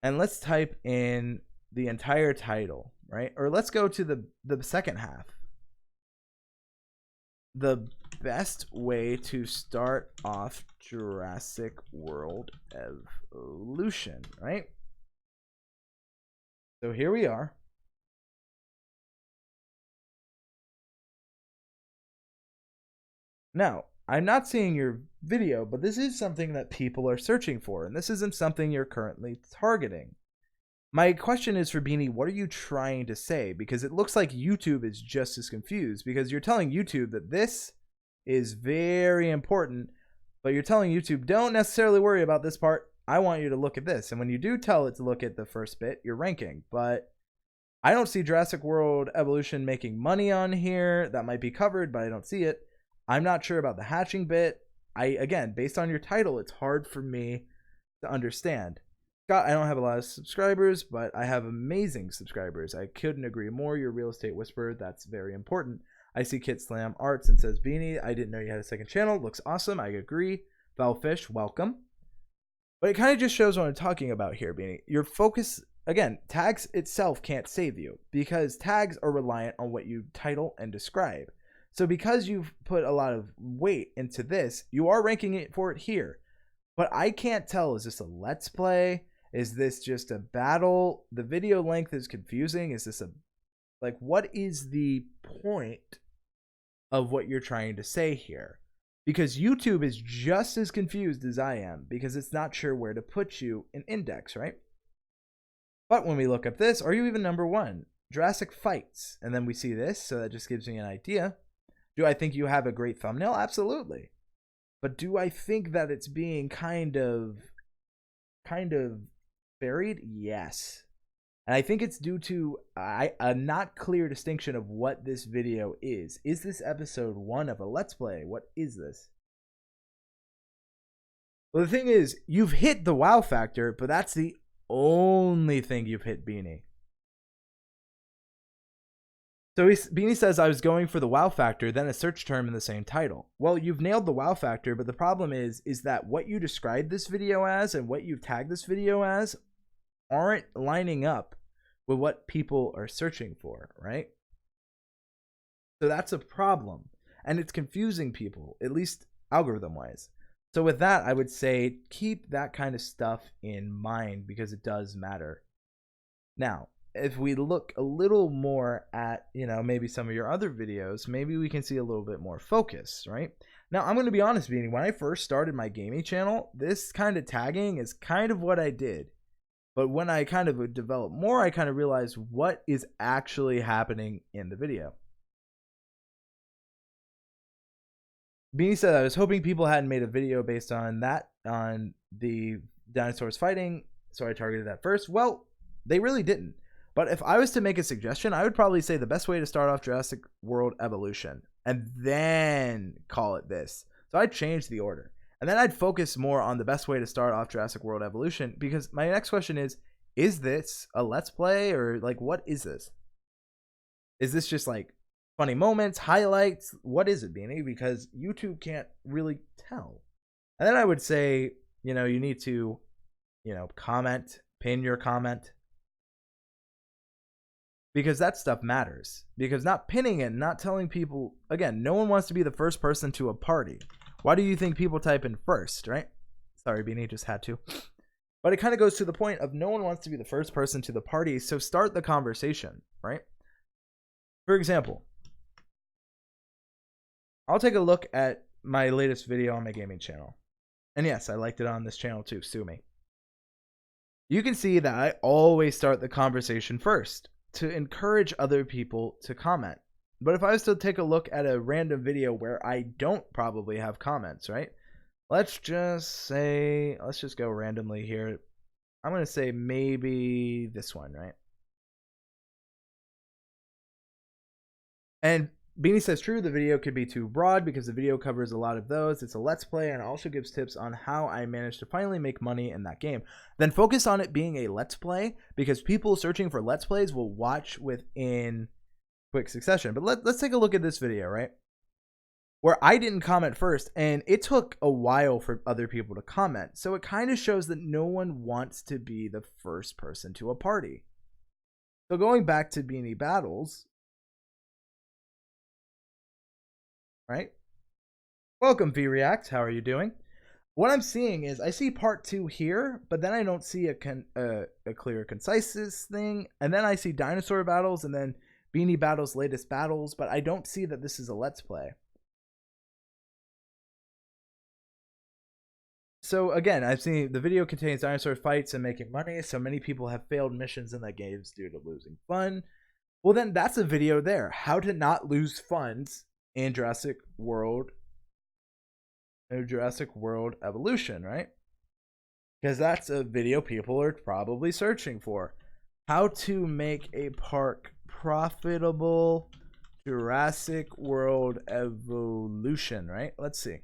And let's type in the entire title, right? Or let's go to the second half. The best way to start off Jurassic World Evolution, right? So here we are. Now, I'm not seeing your video, but this is something that people are searching for, and this isn't something you're currently targeting. My question is for Beanie, what are you trying to say? Because it looks like YouTube is just as confused, because you're telling YouTube that this is very important, but you're telling YouTube, don't necessarily worry about this part. I want you to look at this. And when you do tell it to look at the first bit, you're ranking. But I don't see Jurassic World Evolution making money on here. That might be covered, but I don't see it. I'm not sure about the hatching bit. Again, based on your title, it's hard for me to understand. Scott, I don't have a lot of subscribers, but I have amazing subscribers. I couldn't agree more. You're a real estate whisperer. That's very important. I see Kit Slam Arts and says, Beanie, I didn't know you had a second channel. Looks awesome. I agree. Foulfish, welcome. But it kind of just shows what I'm talking about here, Beanie. Your focus, again, tags itself can't save you because tags are reliant on what you title and describe. So because you've put a lot of weight into this, you are ranking it for it here. But I can't tell, is this a let's play? Is this just a battle? The video length is confusing. Is this what is the point of what you're trying to say here? Because YouTube is just as confused as I am because it's not sure where to put you in index, right? But when we look up this, are you even number one? Jurassic Fights. And then we see this, so that just gives me an idea. Do I think you have a great thumbnail? Absolutely. But do I think that it's being kind of buried? Yes. And I think it's due to a not clear distinction of what this video is. Is this episode 1 of a Let's Play? What is this? Well, the thing is, you've hit the wow factor, but that's the only thing you've hit, Beanie. So Beanie says, I was going for the wow factor, then a search term in the same title. Well, you've nailed the wow factor, but the problem is that what you described this video as and what you've tagged this video as aren't lining up with what people are searching for, right? So that's a problem. And it's confusing people, at least algorithm-wise. So with that, I would say keep that kind of stuff in mind because it does matter. Now, if we look a little more at, maybe some of your other videos, maybe we can see a little bit more focus, right? Now, I'm going to be honest, Beanie, when I first started my gaming channel, this kind of tagging is kind of what I did. But when I kind of developed more, I kind of realized what is actually happening in the video. Beanie said, I was hoping people hadn't made a video based on that, on the dinosaurs fighting, so I targeted that first. Well, they really didn't. But if I was to make a suggestion, I would probably say the best way to start off Jurassic World Evolution and then call it this. So I'd change the order. And then I'd focus more on the best way to start off Jurassic World Evolution, because my next question is this a Let's Play, or like, what is this? Is this just like funny moments, highlights? What is it, Beanie? Because YouTube can't really tell. And then I would say, you need to, comment, pin your comment. Because that stuff matters. Because not pinning it, not telling people, again, no one wants to be the first person to a party. Why do you think people type in first, right? Sorry, Beanie, just had to. But it kind of goes to the point of no one wants to be the first person to the party, so start the conversation, right? For example, I'll take a look at my latest video on my gaming channel. And yes, I liked it on this channel too, sue me. You can see that I always start the conversation first to encourage other people to comment. But if I was to take a look at a random video where I don't probably have comments, right? Let's just go randomly here. I'm going to say maybe this one, right? And Beanie says, true, the video could be too broad because the video covers a lot of those. It's a Let's Play and also gives tips on how I managed to finally make money in that game. Then focus on it being a Let's Play, because people searching for Let's Plays will watch within quick succession. But let's take a look at this video, right? Where I didn't comment first, and it took a while for other people to comment. So it kind of shows that no one wants to be the first person to a party. So going back to Beanie Battles, right? Welcome, VReact. How are you doing? What I'm seeing is I see part 2 here, but then I don't see a clear, concise thing. And then I see dinosaur battles and then Beanie Battles' latest battles, but I don't see that this is a Let's Play. So again, I've seen the video contains dinosaur fights and making money, so many people have failed missions in that game due to losing fun. Well, then that's a video there. How to not lose funds in Jurassic World Evolution, right? Because that's a video people are probably searching for. How to make a park profitable, Jurassic World Evolution, right? Let's see.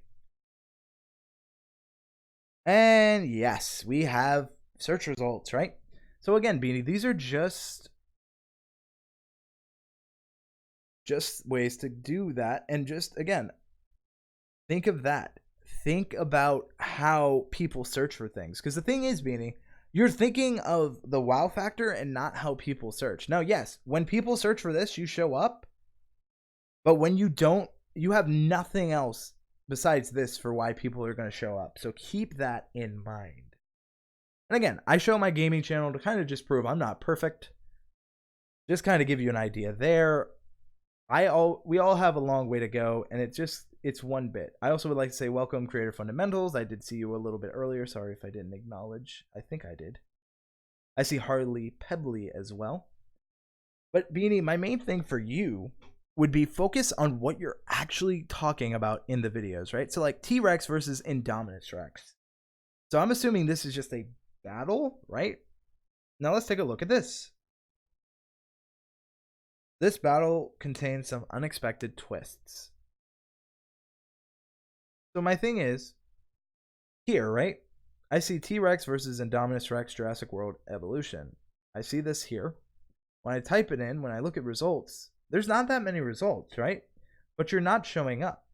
And yes, we have search results, right? So again, Beanie, these are just ways to do that. And just, again, think of that. Think about how people search for things. Because the thing is, Beanie, you're thinking of the wow factor and not how people search. Now, yes, when people search for this, you show up. But when you don't, you have nothing else besides this for why people are going to show up. So keep that in mind. And again, I show my gaming channel to kind of just prove I'm not perfect. Just kind of give you an idea there. We all have a long way to go, and it's one bit. I also would like to say welcome, Creator Fundamentals. I did see you a little bit earlier. Sorry if I didn't acknowledge. I think I did. I see Harley Pebbly as well. But Beanie, my main thing for you would be focus on what you're actually talking about in the videos, right? So like T-Rex versus Indominus Rex. So I'm assuming this is just a battle, right? Now let's take a look at this. This battle contains some unexpected twists. So my thing is, here, right? I see T-Rex versus Indominus Rex Jurassic World Evolution. I see this here. When I type it in, when I look at results, there's not that many results, right? But you're not showing up.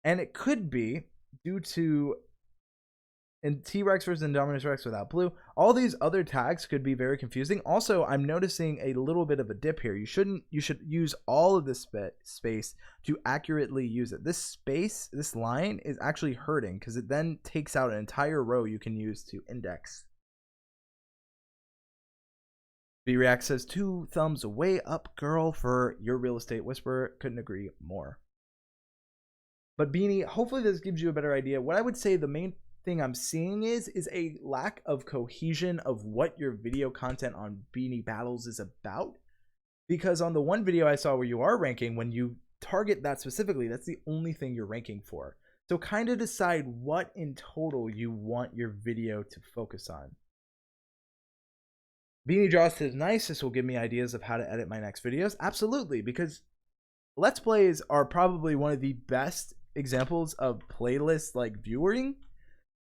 And it could be due to T-Rex versus Indominus Rex without blue. All these other tags could be very confusing. Also, I'm noticing a little bit of a dip here. You should use all of this space to accurately use it. This line is actually hurting because it then takes out an entire row you can use to index. VReact says 2 thumbs way up, girl, for your real estate whisperer. Couldn't agree more. But Beanie, hopefully this gives you a better idea. What I would say the main thing I'm seeing is a lack of cohesion of what your video content on Beanie Battles is about. Because on the one video I saw where you are ranking, when you target that specifically, that's the only thing you're ranking for. So kind of decide what in total you want your video to focus on. Beanie Draws says, nice, this will give me ideas of how to edit my next videos. Absolutely, because Let's Plays are probably one of the best examples of playlist like viewing.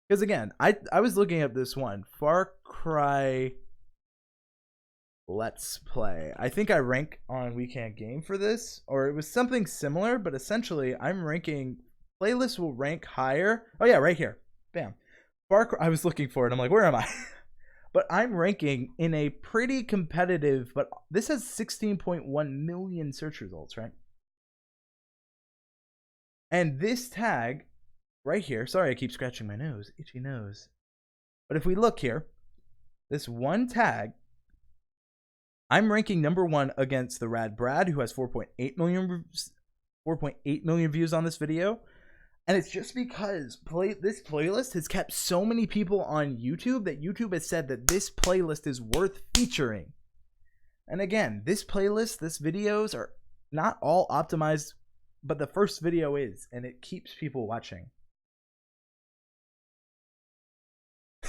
Because again, I was looking at this one, Far Cry Let's Play. I think I rank on We Can't Game for this, or it was something similar, but essentially I'm ranking, playlists will rank higher. Oh yeah, right here. Bam. Far Cry, I was looking for it. I'm like, where am I? But I'm ranking in a pretty competitive, but this has 16.1 million search results, right? And this tag right here, sorry I keep scratching my nose, itchy nose. But if we look here, this one tag, I'm ranking #1 against the Rad Brad, who has 4.8 million views on this video. And it's just because this playlist has kept so many people on YouTube that YouTube has said that this playlist is worth featuring. And again, this playlist, this videos are not all optimized, but the first video is, and it keeps people watching.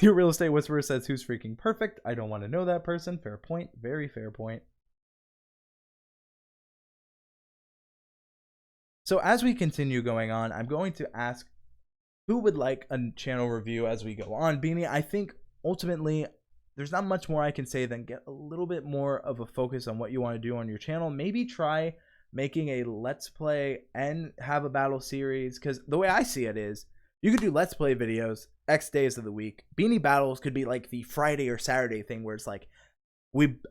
Your real estate whisperer says, who's freaking perfect? I don't want to know that person. Fair point. Very fair point. So as we continue going on, I'm going to ask who would like a channel review as we go on. Beanie, I think ultimately there's not much more I can say than get a little bit more of a focus on what you want to do on your channel. Maybe try making a Let's Play and have a battle series, because the way I see it is you could do Let's Play videos X days of the week. Beanie Battles could be like the Friday or Saturday thing where it's like,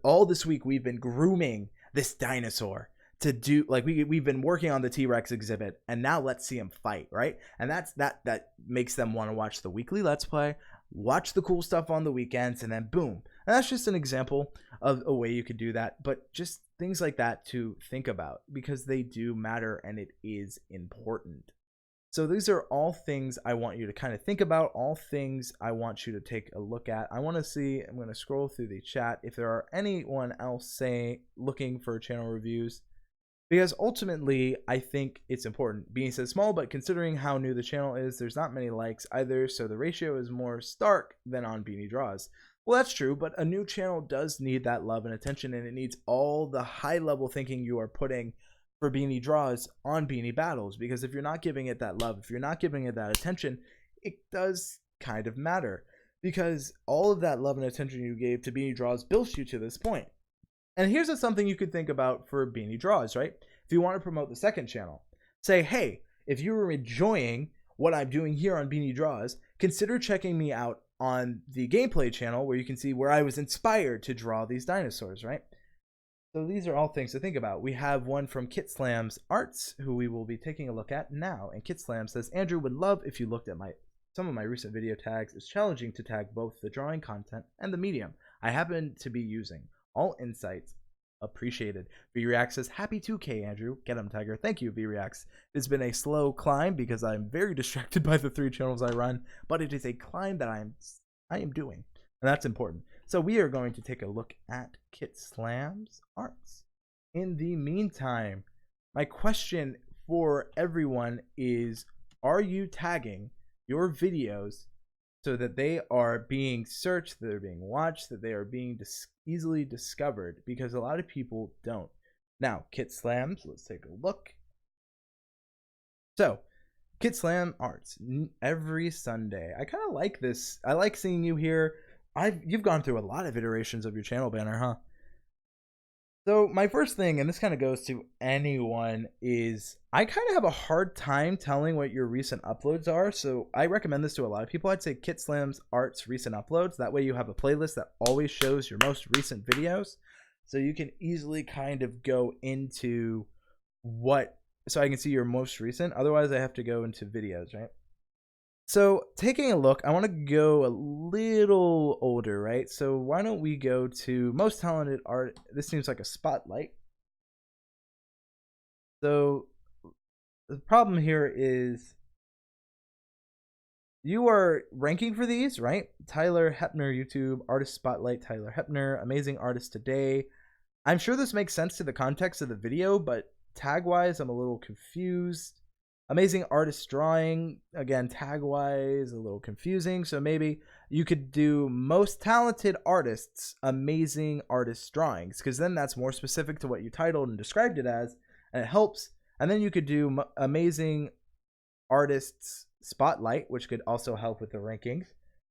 all this week we've been grooming this dinosaur to do, like, we've been working on the T-Rex exhibit, and now let's see him fight, right? And that makes them want to watch the weekly Let's Play, watch the cool stuff on the weekends, and then boom. And that's just an example of a way you could do that, but just things like that to think about, because they do matter and it is important. So these are all things I want you to kind of think about, all things I want you to take a look at. I want to see, I'm going to scroll through the chat if there are anyone else looking for channel reviews, because ultimately I think it's important. Beanie says small, but considering how new the channel is, there's not many likes either, so the ratio is more stark than on Beanie Draws. Well, that's true, but a new channel does need that love and attention, and it needs all the high level thinking you are putting for Beanie Draws on Beanie Battles, because if you're not giving it that love, if you're not giving it that attention, it does kind of matter, because all of that love and attention you gave to Beanie Draws built you to this point. And here's something you could think about for Beanie Draws, right? If you want to promote the second channel, say, hey, if you're enjoying what I'm doing here on Beanie Draws, consider checking me out on the gameplay channel, where you can see where I was inspired to draw these dinosaurs, right? So these are all things to think about. We have one from Kit Slam's Arts, who we will be taking a look at now. And Kit Slam says, Andrew, would love if you looked at some of my recent video tags. It's challenging to tag both the drawing content and the medium I happen to be using. All insights appreciated. VReact says, happy 2K, Andrew. Get him, Tiger. Thank you, VReact. It's been a slow climb because I'm very distracted by the 3 channels I run, but it is a climb that I am doing, and that's important. So we are going to take a look at Kit Slam's Arts. In the meantime, my question for everyone is, are you tagging your videos so that they are being searched, that they're being watched, that they are being easily discovered? Because a lot of people don't. Now, Kit Slams, let's take a look. So, Kit Slam Arts, every Sunday. I kind of like this. I like seeing you here. You've gone through a lot of iterations of your channel banner, huh? So my first thing, and this kind of goes to anyone, is I kind of have a hard time telling what your recent uploads are. So I recommend this to a lot of people. I'd say Kit Slam's Arts recent uploads. That way you have a playlist that always shows your most recent videos. So you can easily kind of go into so I can see your most recent. Otherwise I have to go into videos, right? So taking a look, I want to go a little older, right? So why don't we go to most talented art? This seems like a spotlight. So the problem here is you are ranking for these, right? Tyler Hepner, YouTube, artist spotlight, Tyler Hepner, amazing artist today. I'm sure this makes sense to the context of the video, but tag wise, I'm a little confused. Amazing artist drawing, again, tag wise, a little confusing. So maybe you could do most talented artists, amazing artist drawings, because then that's more specific to what you titled and described it as, and it helps. And then you could do amazing artists spotlight, which could also help with the rankings.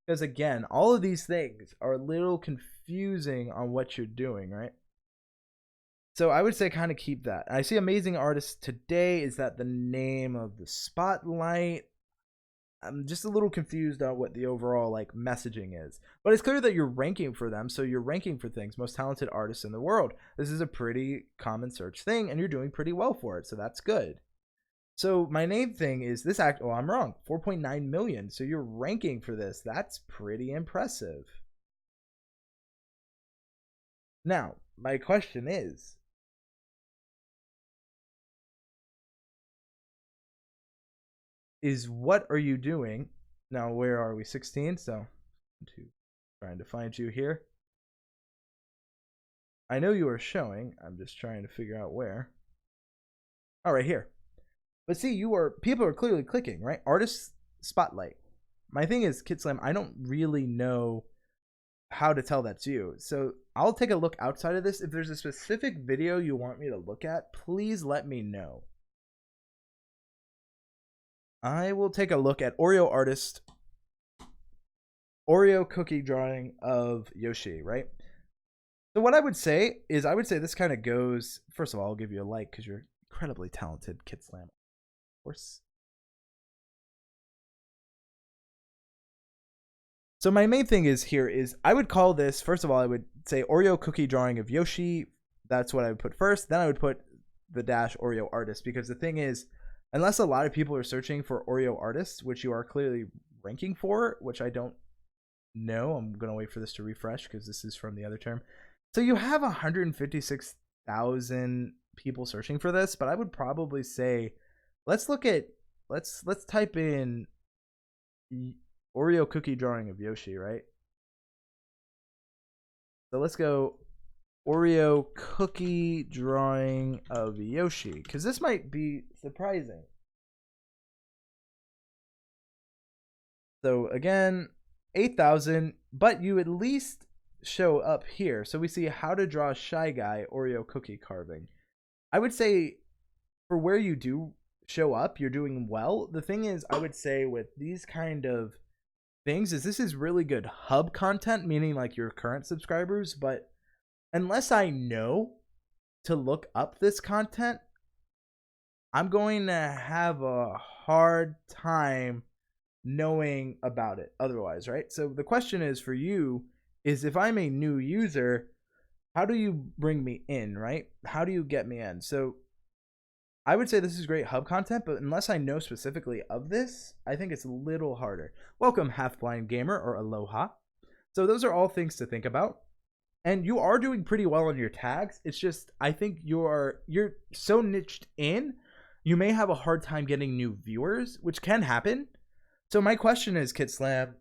Because again, all of these things are a little confusing on what you're doing, right? So I would say kind of keep that. I see amazing artists today. Is that the name of the spotlight? I'm just a little confused on what the overall like messaging is. But it's clear that you're ranking for them. So you're ranking for things, most talented artists in the world. This is a pretty common search thing, and you're doing pretty well for it. So that's good. So my main thing is this oh, I'm wrong. 4.9 million. So you're ranking for this. That's pretty impressive. Now, my question is what are you doing? Now, where are we? 16. So trying to find you here. I know you are showing. I'm just trying to figure out where. Oh, right here. But see, people are clearly clicking, right? Artist spotlight. My thing is, Kid Slam, I don't really know how to tell that's you. So I'll take a look outside of this. If there's a specific video you want me to look at, please let me know. I will take a look at Oreo artist, Oreo cookie drawing of Yoshi, right? So what I would say is, this kind of goes, first of all, I'll give you a like because you're incredibly talented, Kid Slam. Of course. So my main thing is I would call this, first of all, I would say Oreo cookie drawing of Yoshi. That's what I would put first. Then I would put the dash Oreo artist, because the thing is, unless a lot of people are searching for Oreo artists, which you are clearly ranking for, which I don't know. I'm going to wait for this to refresh because this is from the other term. So you have 156,000 people searching for this, but I would probably say, let's type in Oreo cookie drawing of Yoshi, right? So let's go Oreo cookie drawing of Yoshi, because this might be surprising. So again, 8,000, but you at least show up here. So we see how to draw Shy Guy Oreo cookie carving. I would say for where you do show up, you're doing well. The thing is, I would say with these kind of things is this is really good hub content, meaning like your current subscribers, but unless I know to look up this content, I'm going to have a hard time knowing about it otherwise, right? So the question is for you is, if I'm a new user, how do you bring me in, right? How do you get me in? So I would say this is great hub content, but unless I know specifically of this, I think it's a little harder. Welcome, Half Blind Gamer, or Aloha. So those are all things to think about. And you are doing pretty well on your tags. It's just, I think you're so niched in, you may have a hard time getting new viewers, which can happen. So my question is, Kid Slam,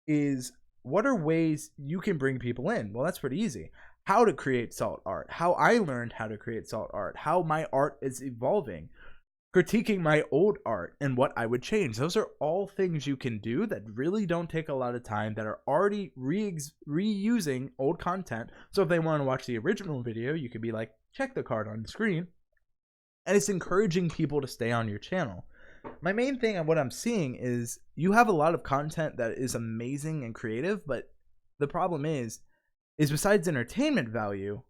is what are ways you can bring people in? Well, that's pretty easy. How to create salt art, how I learned how to create salt art, how my art is evolving, critiquing my old art and what I would change. Those are all things you can do that really don't take a lot of time, that are already reusing old content. So if they want to watch the original video, you could be like, check the card on the screen. And it's encouraging people to stay on your channel. My main thing on what I'm seeing is you have a lot of content that is amazing and creative, but the problem is besides entertainment value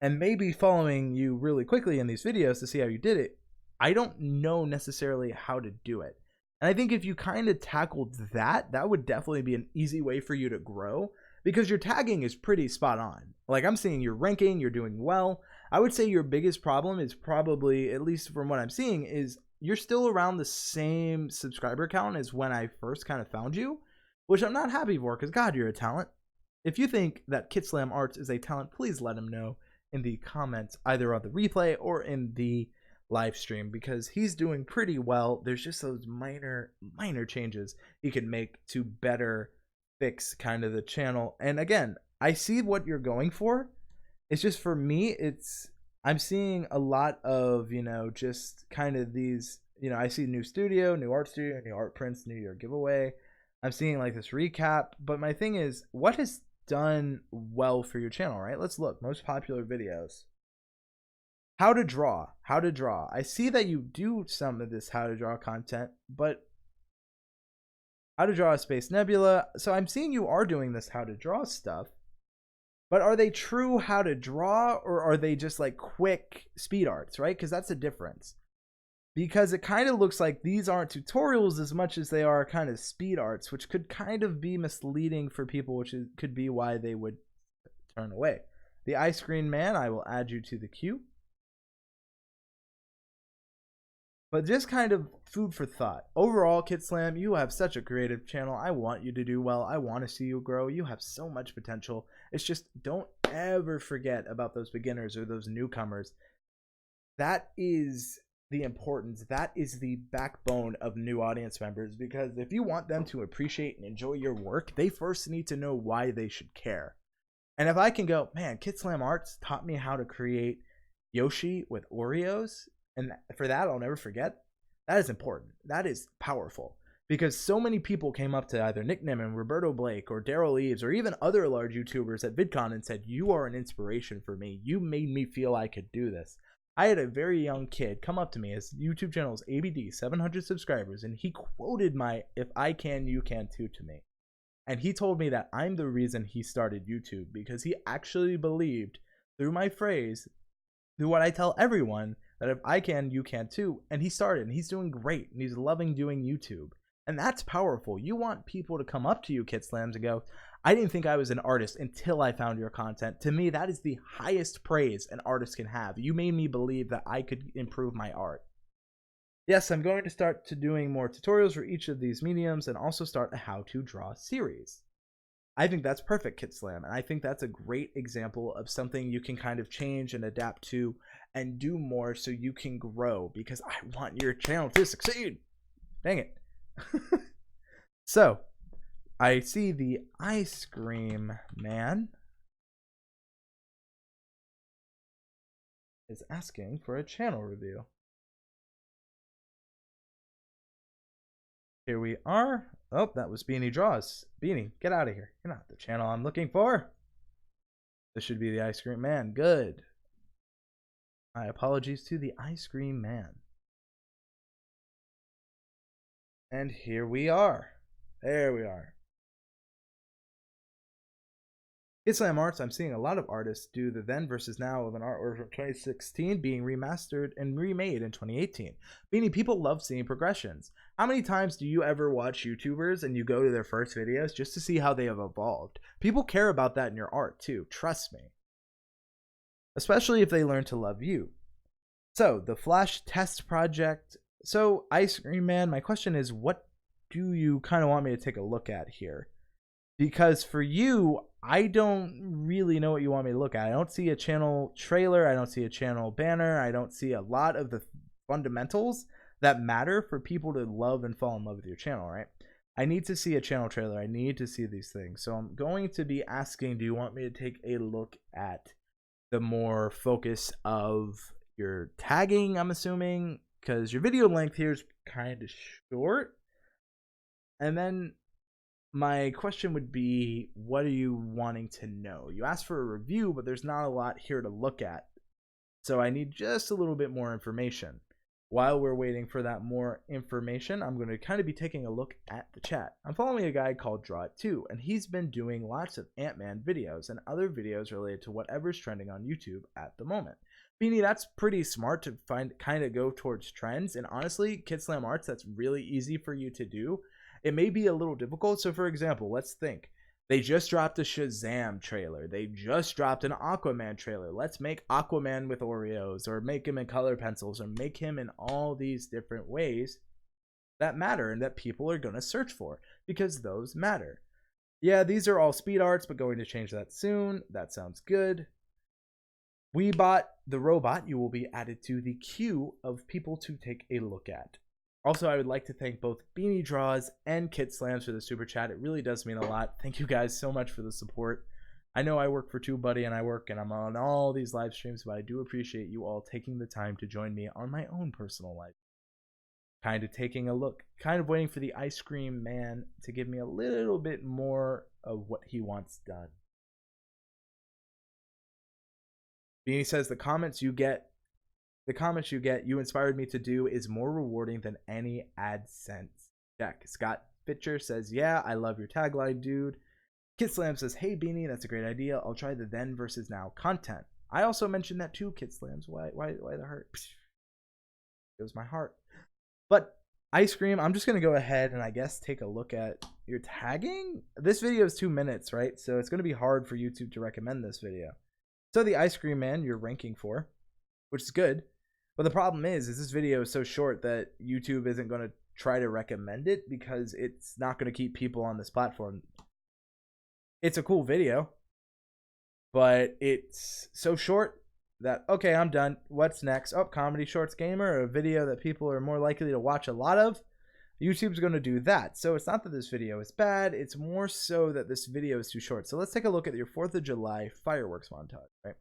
and maybe following you really quickly in these videos to see how you did it, I don't know necessarily how to do it. And I think if you kind of tackled that would definitely be an easy way for you to grow, because your tagging is pretty spot on. Like, I'm seeing your ranking, you're doing well. I would say your biggest problem is probably, at least from what I'm seeing, is you're still around the same subscriber count as when I first kind of found you, which I'm not happy for because, God, you're a talent. If you think that KidSlam Arts is a talent, please let him know in the comments, either on the replay or in the live stream, because he's doing pretty well. There's just those minor changes he can make to better fix kind of the channel. And again, I see what you're going for. It's just, for me, I'm seeing a lot of, just kind of these, I see new studio, new art prints, new year giveaway. I'm seeing like this recap, but my thing is, what has done well for your channel, right? Let's look. Most popular videos. How to draw. I see that you do some of this how to draw content, but how to draw a space nebula. So I'm seeing you are doing this how to draw stuff, but are they true how to draw, or are they just like quick speed arts, right? Because that's a difference. Because it kind of looks like these aren't tutorials as much as they are kind of speed arts, which could kind of be misleading for people, which could be why they would turn away. The ice screen man, I will add you to the queue. But just kind of food for thought. Overall, KidSlam, you have such a creative channel. I want you to do well. I want to see you grow. You have so much potential. It's just, don't ever forget about those beginners or those newcomers. That is the importance. That is the backbone of new audience members, because if you want them to appreciate and enjoy your work, they first need to know why they should care. And if I can go, man, KidSlam Arts taught me how to create Yoshi with Oreos, and for that I'll never forget, that is important. That is powerful, because so many people came up to either Nick Nimmin, Roberto Blake, or Daryl Eves, or even other large YouTubers at VidCon and said, you are an inspiration for me. You made me feel I could do this. I had a very young kid come up to me, his YouTube channel is ABD, 700 subscribers, and he quoted my "If I can, you can too" to me. And he told me that I'm the reason he started YouTube, because he actually believed through my phrase, through what I tell everyone, that if I can, you can too. And he started, and he's doing great, and he's loving doing YouTube. And that's powerful. You want people to come up to you, KidSlams, and go, I didn't think I was an artist until I found your content. To me, that is the highest praise an artist can have. You made me believe that I could improve my art. Yes, I'm going to start doing more tutorials for each of these mediums, and also start a how to draw series. I think that's perfect, KidSlam, and I think that's a great example of something you can kind of change and adapt to and do more so you can grow, because I want your channel to succeed. Dang it. So, I see the ice cream man is asking for a channel review. Here we are. Oh, that was Beanie Draws. Beanie, get out of here. You're not the channel I'm looking for. This should be the ice cream man. Good. My apologies to the ice cream man. And here we are. There we are. KidSlam Arts, I'm seeing a lot of artists do the then versus now of an artwork from 2016 being remastered and remade in 2018. Meaning people love seeing progressions. How many times do you ever watch YouTubers and you go to their first videos just to see how they have evolved? People care about that in your art too, trust me. Especially if they learn to love you. So, the Flash test project. So, Ice Cream Man, my question is, what do you kind of want me to take a look at here? Because for you, I don't really know what you want me to look at. I don't see a channel trailer. I don't see a channel banner. I don't see a lot of the fundamentals that matter for people to love and fall in love with your channel, right? I need to see a channel trailer. I need to see these things. So I'm going to be asking, do you want me to take a look at the more focus of your tagging, I'm assuming? Because your video length here is kind of short. And then my question would be, what are you wanting to know? You asked for a review, but there's not a lot here to look at. So I need just a little bit more information. While we're waiting for that more information, I'm going to kind of be taking a look at the chat. I'm following a guy called Draw It2, and he's been doing lots of Ant-Man videos and other videos related to whatever's trending on YouTube at the moment. Beanie, that's pretty smart to kind of go towards trends. And honestly, KidSlam Arts, that's really easy for you to do. It may be a little difficult. So for example, let's think. They just dropped a Shazam trailer. They just dropped an Aquaman trailer. Let's make Aquaman with Oreos, or make him in color pencils, or make him in all these different ways that matter and that people are going to search for, because those matter. Yeah, these are all speed arts, but going to change that soon. That sounds good. Weebot the robot, you will be added to the queue of people to take a look at. Also, I would like to thank both Beanie Draws and Kit Slams for the super chat. It really does mean a lot. Thank you guys so much for the support. I know I work for TubeBuddy and I'm on all these live streams, but I do appreciate you all taking the time to join me on my own personal life. Kind of taking a look, kind of waiting for the ice cream man to give me a little bit more of what he wants done. Beanie says the comments you get, you inspired me to do is more rewarding than any AdSense check. Scott Fitcher says, yeah, I love your tagline, dude. Kit Slam says, hey Beanie, that's a great idea. I'll try the then versus now content. I also mentioned that too, Kit Slams. Why the heart? It was my heart. But ice cream, I'm just going to go ahead and I guess take a look at your tagging. This video is 2 minutes, right? So it's going to be hard for YouTube to recommend this video. So the ice cream man you're ranking for, which is good. But the problem is this video is so short that YouTube isn't going to try to recommend it because it's not going to keep people on this platform. It's a cool video, but it's so short that, okay, I'm done. What's next? Oh, Comedy Shorts Gamer, a video that people are more likely to watch a lot of. YouTube's going to do that. So it's not that this video is bad. It's more so that this video is too short. So let's take a look at your 4th of July fireworks montage, right?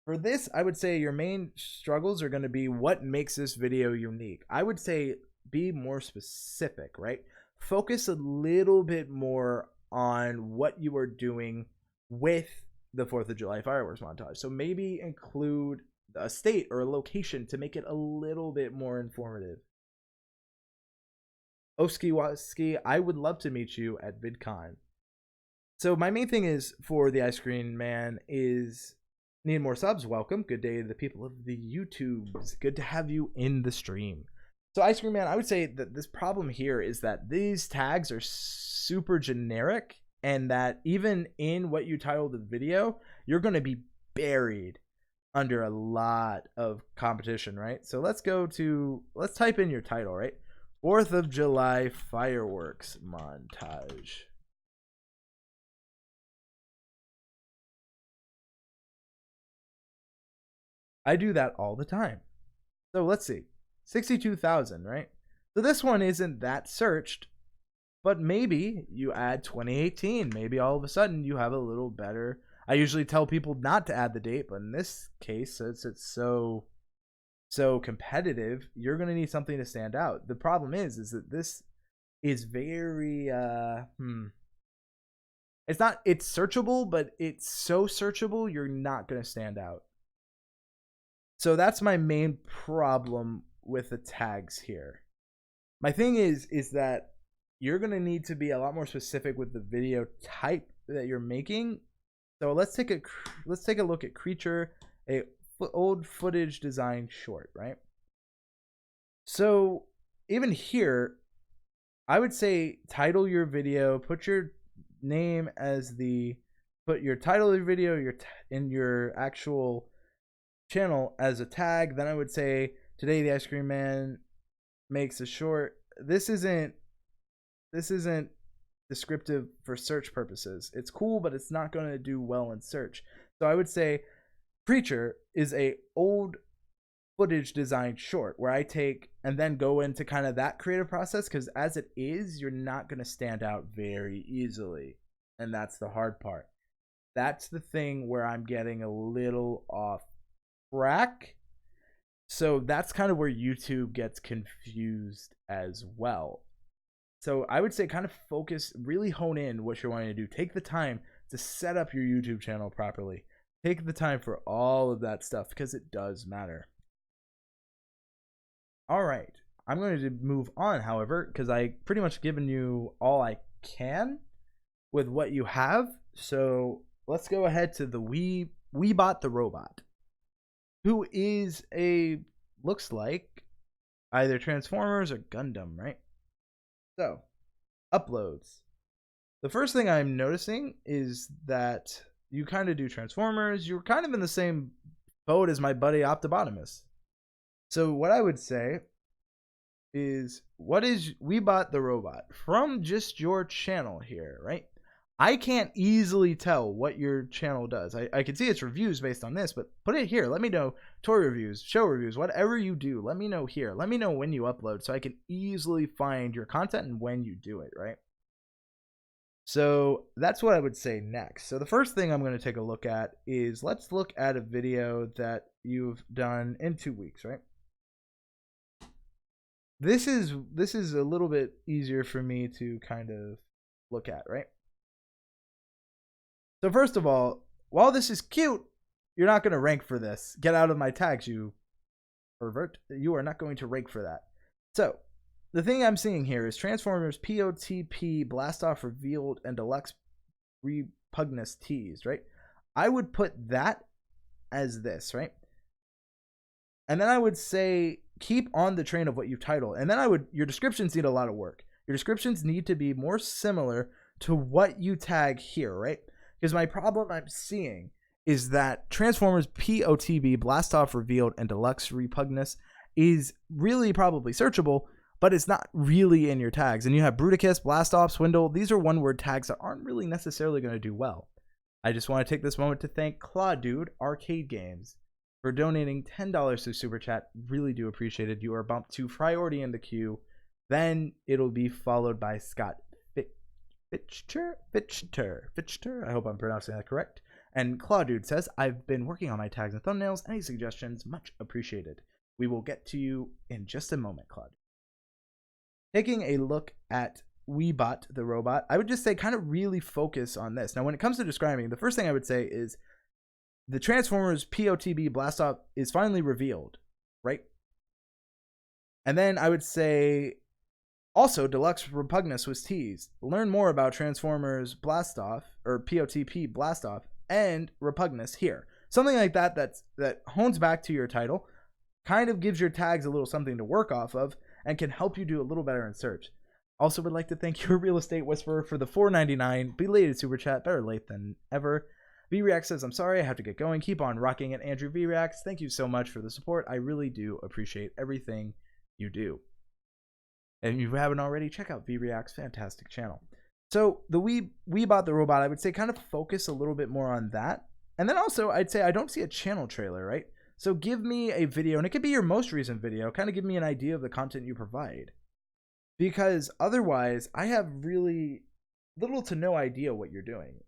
For this, I would say your main struggles are going to be what makes this video unique. I would say be more specific, right? Focus a little bit more on what you are doing with the 4th of July fireworks montage. So maybe include a state or a location to make it a little bit more informative. Oski Waski, I would love to meet you at VidCon. So my main thing is for the ice cream man is need more subs. Welcome. Good day to the people of the YouTubes. Good to have you in the stream. So ice cream man, I would say that this problem here is that these tags are super generic and that even in what you title the video, you're going to be buried under a lot of competition, right? So let's type in your title, right? 4th of July fireworks montage. I do that all the time. So let's see. 62,000, right? So this one isn't that searched, but maybe you add 2018. Maybe all of a sudden you have a little better. I usually tell people not to add the date, but in this case, since it's so competitive, you're going to need something to stand out. The problem is that this is very it's searchable, but it's so searchable you're not going to stand out. So that's my main problem with the tags here. My thing is that you're going to need to be a lot more specific with the video type that you're making. So let's take a look at Creature, a old footage design short, right? So even here, I would say title your video, put your name as put your title of your video, in your actual channel as a tag. Then I would say today the ice cream man makes a short. This isn't descriptive for search purposes. It's cool, but it's not going to do well in search. So I would say Preacher is a old footage design short where I take and then go into kind of that creative process, because as it is, you're not going to stand out very easily, and that's the hard part. That's the thing where I'm getting a little off track. So that's kind of where YouTube gets confused as well. So I would say kind of focus, really hone in what you're wanting to do. Take the time to set up your YouTube channel properly. Take the time for all of that stuff because it does matter. All right. I'm going to move on, however, because I pretty much given you all I can with what you have. So let's go ahead to the Weebot the robot, who is looks like either Transformers or Gundam, right? So, uploads. The first thing I'm noticing is that you kind of do Transformers. You're kind of in the same boat as my buddy Optibotimus. So what I would say is, we bought the robot from just your channel here, right? I can't easily tell what your channel does. I can see its reviews based on this, but put it here. Let me know. Toy reviews, show reviews, whatever you do, let me know here. Let me know when you upload so I can easily find your content and when you do it, right? So that's what I would say next. So the first thing I'm going to take a look at is, let's look at a video that you've done in 2 weeks, right? This is a little bit easier for me to kind of look at, right? So first of all, while this is cute, you're not going to rank for this. Get out of my tags, you pervert. You are not going to rank for that. So the thing I'm seeing here is Transformers POTP Blastoff revealed and Deluxe Repugnus teased, right? I would put that as this, right? And then I would say keep on the train of what you title. And then your descriptions need a lot of work. Your descriptions need to be more similar to what you tag here, right? Because my problem I'm seeing is that Transformers POTB Blastoff revealed and Deluxe Repugnus is really probably searchable, but it's not really in your tags. And you have Bruticus, Blastoff, Swindle. These are one-word tags that aren't really necessarily going to do well. I just want to take this moment to thank Clawdude Arcade Games for donating $10 to Super Chat. Really do appreciate it. You are bumped to priority in the queue. Then it'll be followed by Scott Fitchter. I hope I'm pronouncing that correct. And Clawdude says, I've been working on my tags and thumbnails. Any suggestions? Much appreciated. We will get to you in just a moment, Claude. Taking a look at Weebot the robot, I would just say kind of really focus on this. Now, when it comes to describing, the first thing I would say is the Transformers POTB Blastoff is finally revealed, right? And then I would say also Deluxe Repugnus was teased. Learn more about Transformers Blastoff or POTP Blastoff and Repugnus here. Something like that that hones back to your title, kind of gives your tags a little something to work off of, and can help you do a little better in search. Also would like to thank your Real Estate Whisperer for the $4.99 belated super chat. Better late than ever. VReact says, I'm sorry, I have to get going. Keep on rocking it, Andrew VReacts. Thank you so much for the support. I really do appreciate everything you do. And if you haven't already, check out VReact's fantastic channel. So the Weebot the robot, I would say kind of focus a little bit more on that. And then also I'd say I don't see a channel trailer, right? So give me a video, and it could be your most recent video, kind of give me an idea of the content you provide. Because otherwise, I have really little to no idea what you're doing.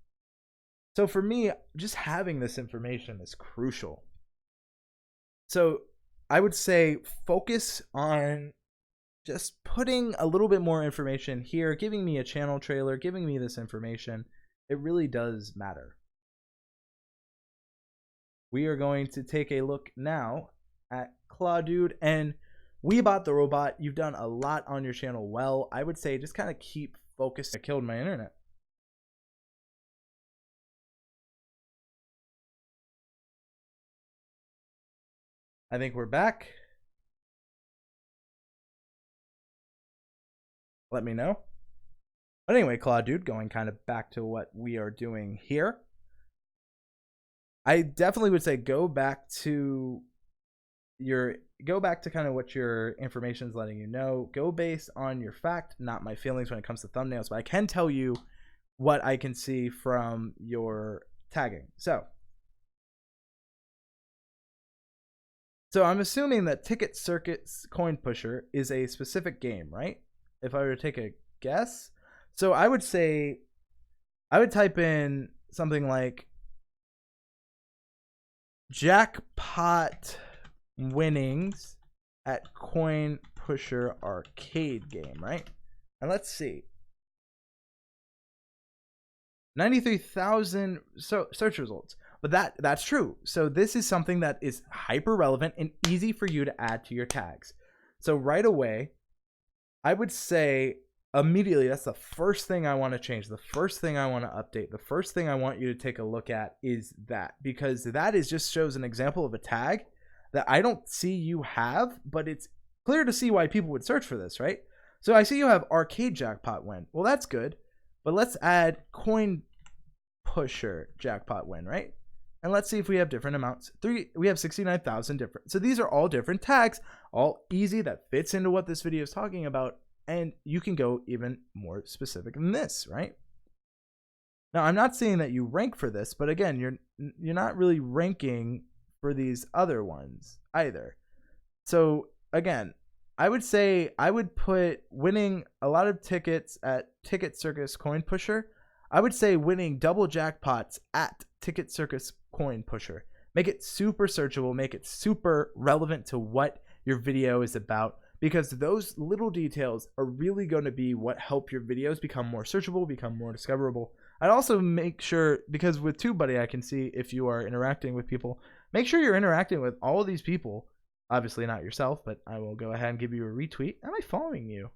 So for me, just having this information is crucial. So I would say focus on just putting a little bit more information here, giving me a channel trailer, giving me this information. It really does matter. We are going to take a look now at Clawdude and Weebot the robot. You've done a lot on your channel well. I would say just kind of keep focused. I killed my internet. I think we're back. Let me know. But anyway, Clawdude, going kind of back to what we are doing here. I definitely would say go back to kind of what your information is letting you know. Go based on your fact, not my feelings when it comes to thumbnails, but I can tell you what I can see from your tagging. So I'm assuming that Ticket Circuit's Coin Pusher is a specific game, right? If I were to take a guess. So I would say I would type in something like jackpot winnings at Coin Pusher arcade game, right? And let's see. 93,000 search results. But that's true. So this is something that is hyper relevant and easy for you to add to your tags. So right away, I would say immediately that's the first thing I want to change. The first thing I want to update. The first thing I want you to take a look at is that, because that is just shows an example of a tag that I don't see you have, but it's clear to see why people would search for this, right? So I see you have arcade jackpot win. Well, that's good. But let's add coin pusher jackpot win, right? And let's see if we have different amounts. We have 69,000 different. So these are all different tags, all easy, that fits into what this video is talking about. And you can go even more specific than this, right? Now, I'm not saying that you rank for this, but again, you're not really ranking for these other ones either. So again, I would say I would put winning a lot of tickets at Ticket Circus Coin Pusher. I would say winning double jackpots at Ticket Circus Coin Pusher. Make it super searchable, make it super relevant to what your video is about, because those little details are really going to be what help your videos become more searchable, become more discoverable. I'd also make sure, because with TubeBuddy I can see if you are interacting with people, make sure you're interacting with all of these people. Obviously not yourself, but I will go ahead and give you a retweet. Am I following you?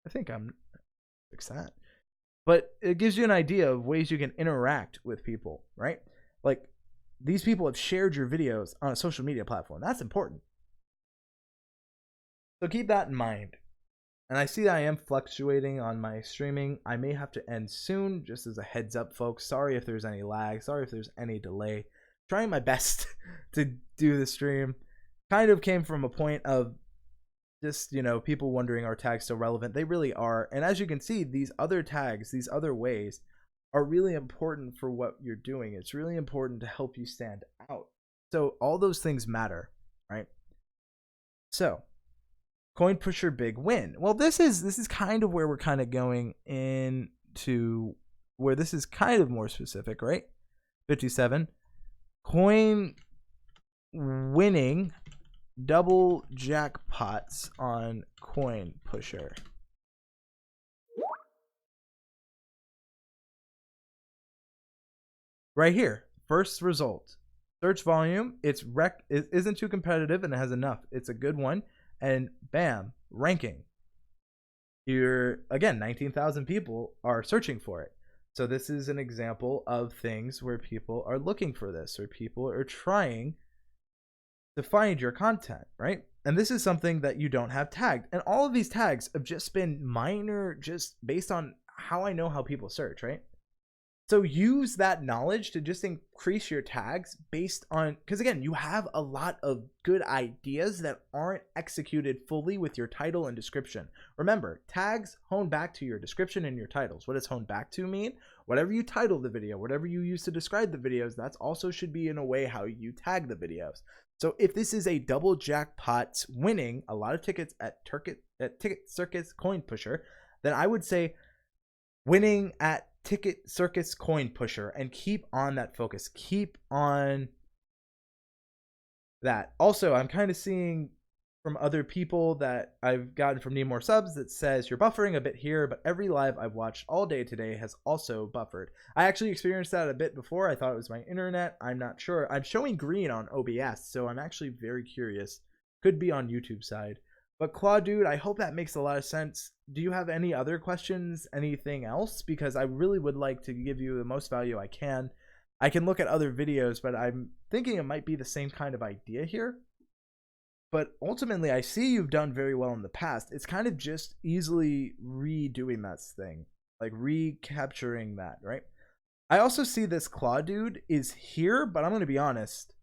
I think I'm. Fix that. But it gives you an idea of ways you can interact with people, right? Like, these people have shared your videos on a social media platform. That's important. So keep that in mind. And I see that I am fluctuating on my streaming. I may have to end soon, just as a heads up, folks. Sorry if there's any lag. Sorry if there's any delay. Trying my best to do the stream. Kind of came from a point of just, you know, people wondering, are tags still relevant? They really are. And as you can see, these other tags, these other ways are really important for what you're doing. It's really important to help you stand out. So all those things matter, right? So coin pusher big win. Well, this is kind of where we're kind of going into where this is kind of more specific, right? 57. Coin winning double jackpots on coin pusher. Right here, first result. Search volume, it isn't too competitive and it has enough. It's a good one. And bam, ranking. You're, again, 19,000 people are searching for it. So this is an example of things where people are looking for this, or people are trying to find your content, right? And this is something that you don't have tagged. And all of these tags have just been minor, just based on how I know how people search, right? So use that knowledge to just increase your tags based on, because again, you have a lot of good ideas that aren't executed fully with your title and description. Remember, tags hone back to your description and your titles. What does hone back to mean? Whatever you title the video, whatever you use to describe the videos, that's also should be in a way how you tag the videos. So if this is a double jackpot winning a lot of tickets at Ticket Circus Coin Pusher, then I would say winning at Ticket Circus Coin Pusher, and keep on that focus. Keep on that. Also, I'm kind of seeing from other people that I've gotten from Need More Subs that says you're buffering a bit here, but every live I've watched all day today has also buffered. I actually experienced that a bit before. I thought it was my internet. I'm not sure. I'm showing green on OBS, so I'm actually very curious. Could be on YouTube side. But Claw Dude, I hope that makes a lot of sense. Do you have any other questions? Anything else? Because I really would like to give you the most value I can. I can look at other videos, but I'm thinking it might be the same kind of idea here. But ultimately, I see you've done very well in the past. It's kind of just easily redoing that thing. Like recapturing that, right? I also see this Claw Dude is here, but I'm going to be honest.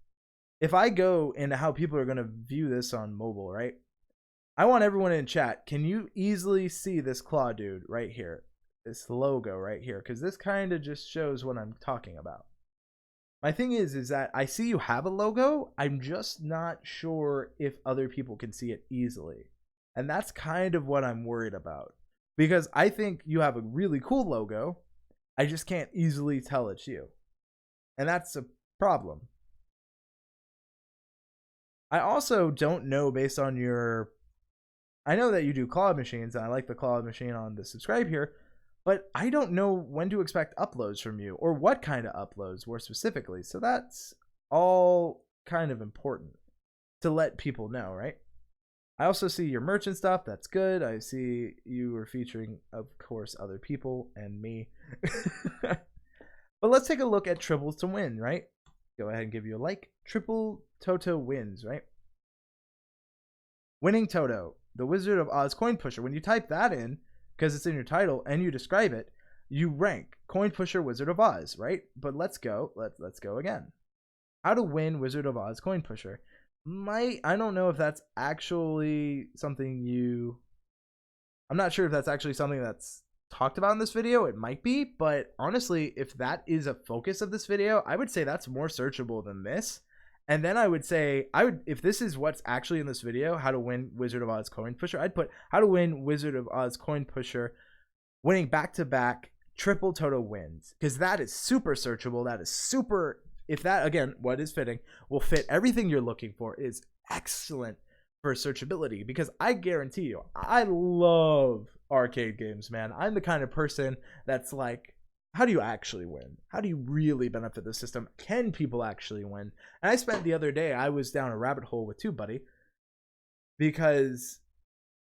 If I go into how people are going to view this on mobile, right? I want everyone in chat. Can you easily see this Claw Dude right here? This logo right here? Because this kind of just shows what I'm talking about. My thing is that I see you have a logo. I'm just not sure if other people can see it easily. And that's kind of what I'm worried about. Because I think you have a really cool logo. I just can't easily tell it's you. And that's a problem. I also don't know, based on your... I know that you do claw machines, and I like the claw machine on the subscribe here, but I don't know when to expect uploads from you, or what kind of uploads more specifically. So that's all kind of important to let people know, right? I also see your merch and stuff. That's good. I see you are featuring, of course, other people and me. But let's take a look at triples to win, right? Go ahead and give you a like. Triple Toto wins, right? Winning Toto. The Wizard of Oz Coin Pusher. When you type that in, because it's in your title and you describe it, you rank Coin Pusher Wizard of Oz, right? But let's go again. How to win Wizard of Oz Coin Pusher. I don't know if that's actually something I'm not sure if that's actually something that's talked about in this video. It might be, but honestly, if that is a focus of this video, I would say that's more searchable than this. And then I would say, if this is what's actually in this video, how to win Wizard of Oz Coin Pusher, I'd put how to win Wizard of Oz Coin Pusher, winning back-to-back triple total wins, because that is super searchable. That is super, if that, again, what is fitting, will fit everything you're looking for, is excellent for searchability, because I guarantee you, I love arcade games, man. I'm the kind of person that's like, how do you actually win? How do you really benefit the system? Can people actually win? And I spent the other day, I was down a rabbit hole with TubeBuddy, because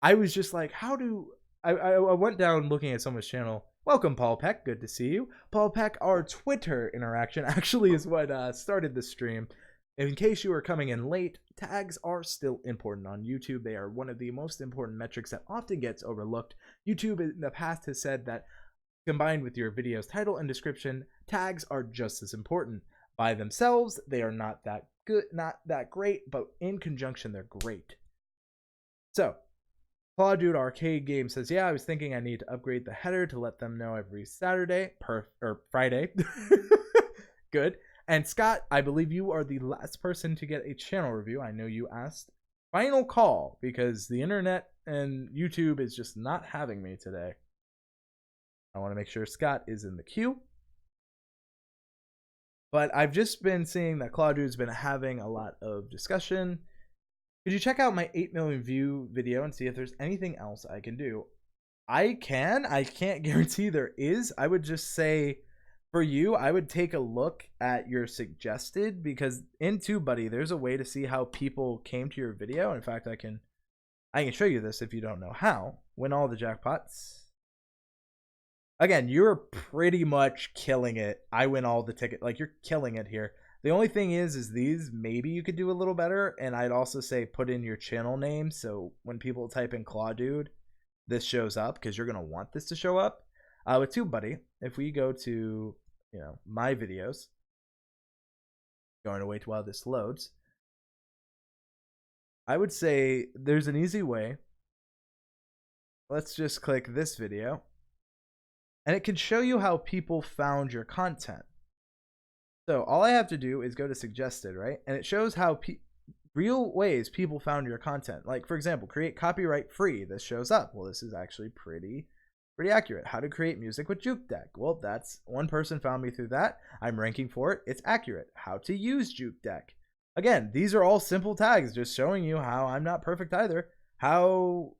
I was just like, I went down looking at someone's channel. Welcome, Paul Peck. Good to see you. Paul Peck, our Twitter interaction actually is what started the stream. In case you are coming in late, tags are still important on YouTube. They are one of the most important metrics that often gets overlooked. YouTube in the past has said that combined with your video's title and description, tags are just as important. By themselves, they are not that good, not that great, but in conjunction, they're great. So, Clawdude Arcade Game says, yeah, I was thinking I need to upgrade the header to let them know every Saturday, or Friday. Good. And Scott, I believe you are the last person to get a channel review. I know you asked. Final call, because the internet and YouTube is just not having me today. I want to make sure Scott is in the queue. But I've just been seeing that Clawdude's been having a lot of discussion. Could you check out my 8 million view video and see if there's anything else I can do? I can't guarantee there is. I would just say, for you, I would take a look at your suggested, because in TubeBuddy, there's a way to see how people came to your video. In fact, I can show you this if you don't know how. Win all the jackpots. Again, you're pretty much killing it. I win all the tickets. Like, you're killing it here. The only thing is these, maybe you could do a little better. And I'd also say put in your channel name. So when people type in Clawdude, this shows up, because you're going to want this to show up. With TubeBuddy, if we go to, my videos, going to wait while this loads, I would say there's an easy way. Let's just click this video. And it can show you how people found your content. So all I have to do is go to suggested, right? And it shows how real ways people found your content. Like, for example, create copyright free. This shows up. Well, this is actually pretty accurate. How to create music with Juke Deck. Well, that's one person found me through that. I'm ranking for it. It's accurate. How to use Juke Deck. Again, these are all simple tags, just showing you how I'm not perfect either. How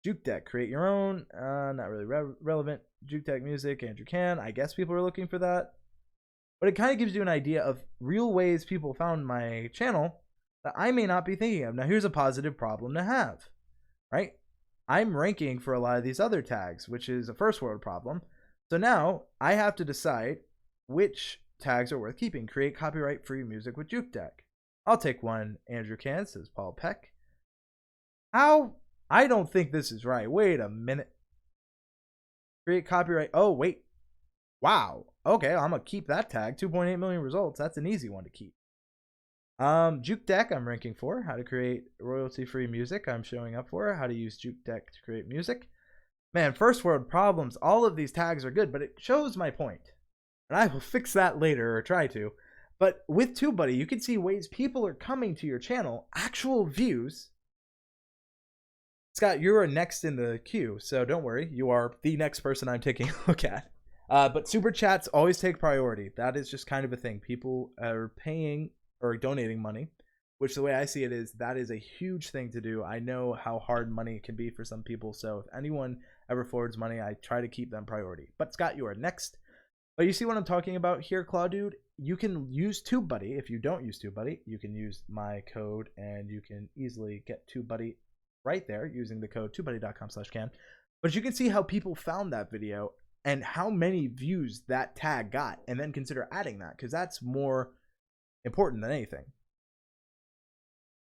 Juke Deck, create your own. Not really relevant. Juke Deck music, Andrew Can. I guess people are looking for that. But it kind of gives you an idea of real ways people found my channel that I may not be thinking of. Now, here's a positive problem to have, right? I'm ranking for a lot of these other tags, which is a first world problem. So now I have to decide which tags are worth keeping. Create copyright-free music with Juke Deck. I'll take one. Andrew Can, says Paul Peck. How? I don't think this is right. Wait a minute. Create copyright. Oh, wait. Wow. Okay, I'm going to keep that tag. 2.8 million results. That's an easy one to keep. Juke Deck, I'm ranking for. How to create royalty-free music, I'm showing up for. How to use Juke Deck to create music. Man, first world problems. All of these tags are good, but it shows my point. And I will fix that later, or try to. But with TubeBuddy, you can see ways people are coming to your channel. Actual views. Scott, you are next in the queue, so don't worry. You are the next person I'm taking a look at. But super chats always take priority. That is just kind of a thing. People are paying or donating money, which the way I see it is that is a huge thing to do. I know how hard money can be for some people, so if anyone ever forwards money, I try to keep them priority. But Scott, you are next. But you see what I'm talking about here, Clawdude? You can use TubeBuddy. If you don't use TubeBuddy, you can use my code, and you can easily get TubeBuddy right there using the code tubebuddy.com/can. But you can see how people found that video and how many views that tag got, and then consider adding that, because that's more important than anything.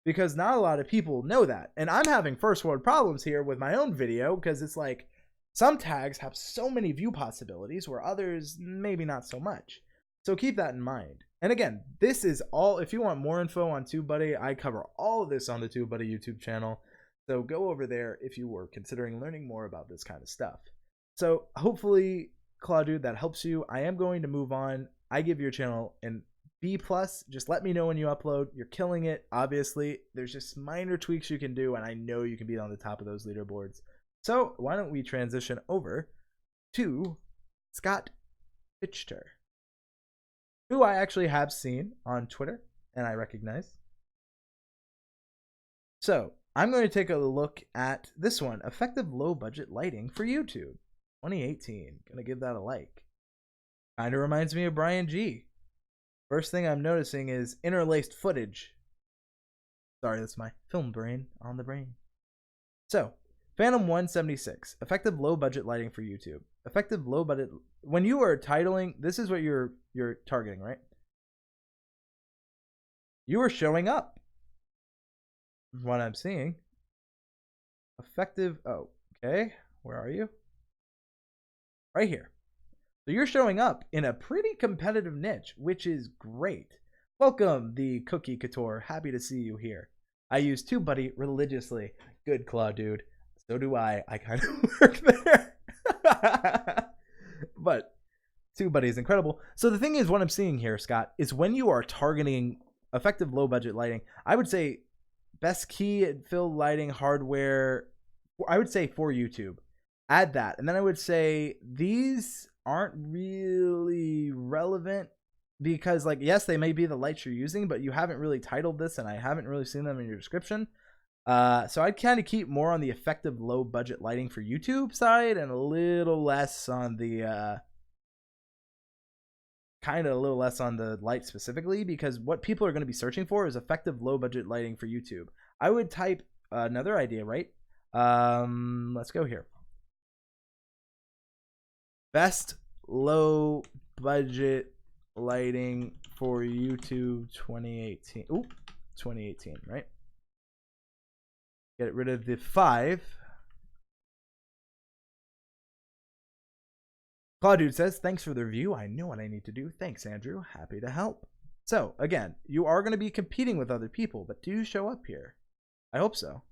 Because not a lot of people know that. And I'm having first world problems here with my own video, because it's like, Some tags have so many view possibilities where others maybe not so much. So keep that in mind. And again, this is all, if you want more info on TubeBuddy, I cover all of this on the TubeBuddy YouTube channel. So go over there if you were considering learning more about this kind of stuff. So hopefully, Claude, that helps you. I am going to move on. I give your channel an B+. Just let me know when you upload. You're killing it, obviously. There's just minor tweaks you can do, and I know you can be on the top of those leaderboards. So why don't we transition over to Scott Fichter, who I actually have seen on Twitter and I recognize. So I'm going to take a look at this one, effective low budget lighting for YouTube 2018. Gonna give that a like. Kind of reminds me of Brian G. First thing I'm noticing is interlaced footage. Sorry, that's my film brain on the brain. So Phantom 176, effective low budget lighting for YouTube. Effective low budget. When you are titling, this is what you're targeting, right? You are showing up. What I'm seeing. Effective. Oh, okay. Where are you? Right here. So you're showing up in a pretty competitive niche, which is great. Welcome, the Cookie Couture. Happy to see you here. I use TubeBuddy religiously. Good claw, dude. So do I. I kind of work there. But TubeBuddy is incredible. So the thing is, what I'm seeing here, Scott, is when you are targeting effective low budget lighting, I would say best key and fill lighting hardware, I would say for YouTube. Add that. And then I would say these aren't really relevant because, like, yes, they may be the lights you're using, but you haven't really titled this and I haven't really seen them in your description. So I'd kind of keep more on the effective low budget lighting for YouTube side and a little less on the light specifically, because what people are going to be searching for is effective low budget lighting for YouTube. I would type another idea, right? Let's go here. Best low budget lighting for YouTube 2018. Ooh, 2018, right? Get rid of the 5. Claude says, thanks for the review. I know what I need to do. Thanks, Andrew. Happy to help. So, again, you are going to be competing with other people, but do you show up here? I hope so.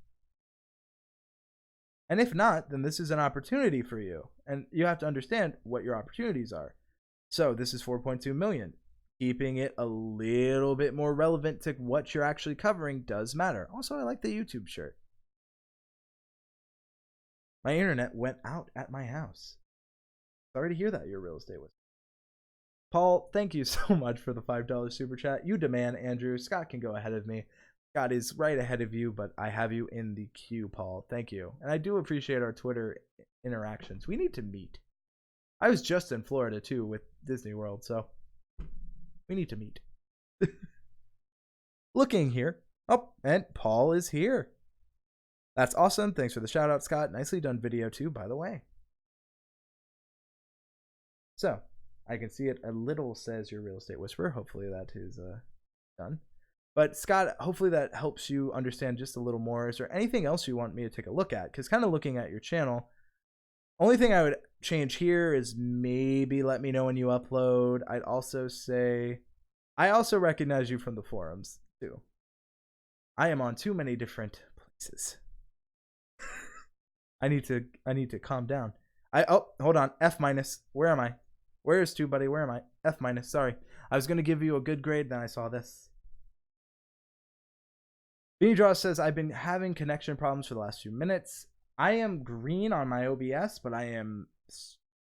And if not, then this is an opportunity for you. And you have to understand what your opportunities are. So, this is 4.2 million. Keeping it a little bit more relevant to what you're actually covering does matter. Also, I like the YouTube shirt. My internet went out at my house. Sorry to hear that, your real estate was. Paul, thank you so much for the $5 super chat. You demand, Andrew. Scott can go ahead of me. Scott is right ahead of you, but I have you in the queue, Paul. Thank you. And I do appreciate our Twitter interactions. We need to meet. I was just in Florida, too, with Disney World, so we need to meet. Looking here. Oh, and Paul is here. That's awesome. Thanks for the shout out, Scott. Nicely done video, too, by the way. So, I can see it a little says your real estate whisperer. Hopefully that is done. But Scott, hopefully that helps you understand just a little more. Is there anything else you want me to take a look at? Because kind of looking at your channel, only thing I would change here is maybe let me know when you upload. I'd also say, I also recognize you from the forums too. I am on too many different places. I need to calm down. Hold on. F-. Where am I? Where is TubeBuddy? Where am I? F-. Sorry. I was going to give you a good grade, then I saw this. Beanie Draw says, I've been having connection problems for the last few minutes. I am green on my OBS, but I am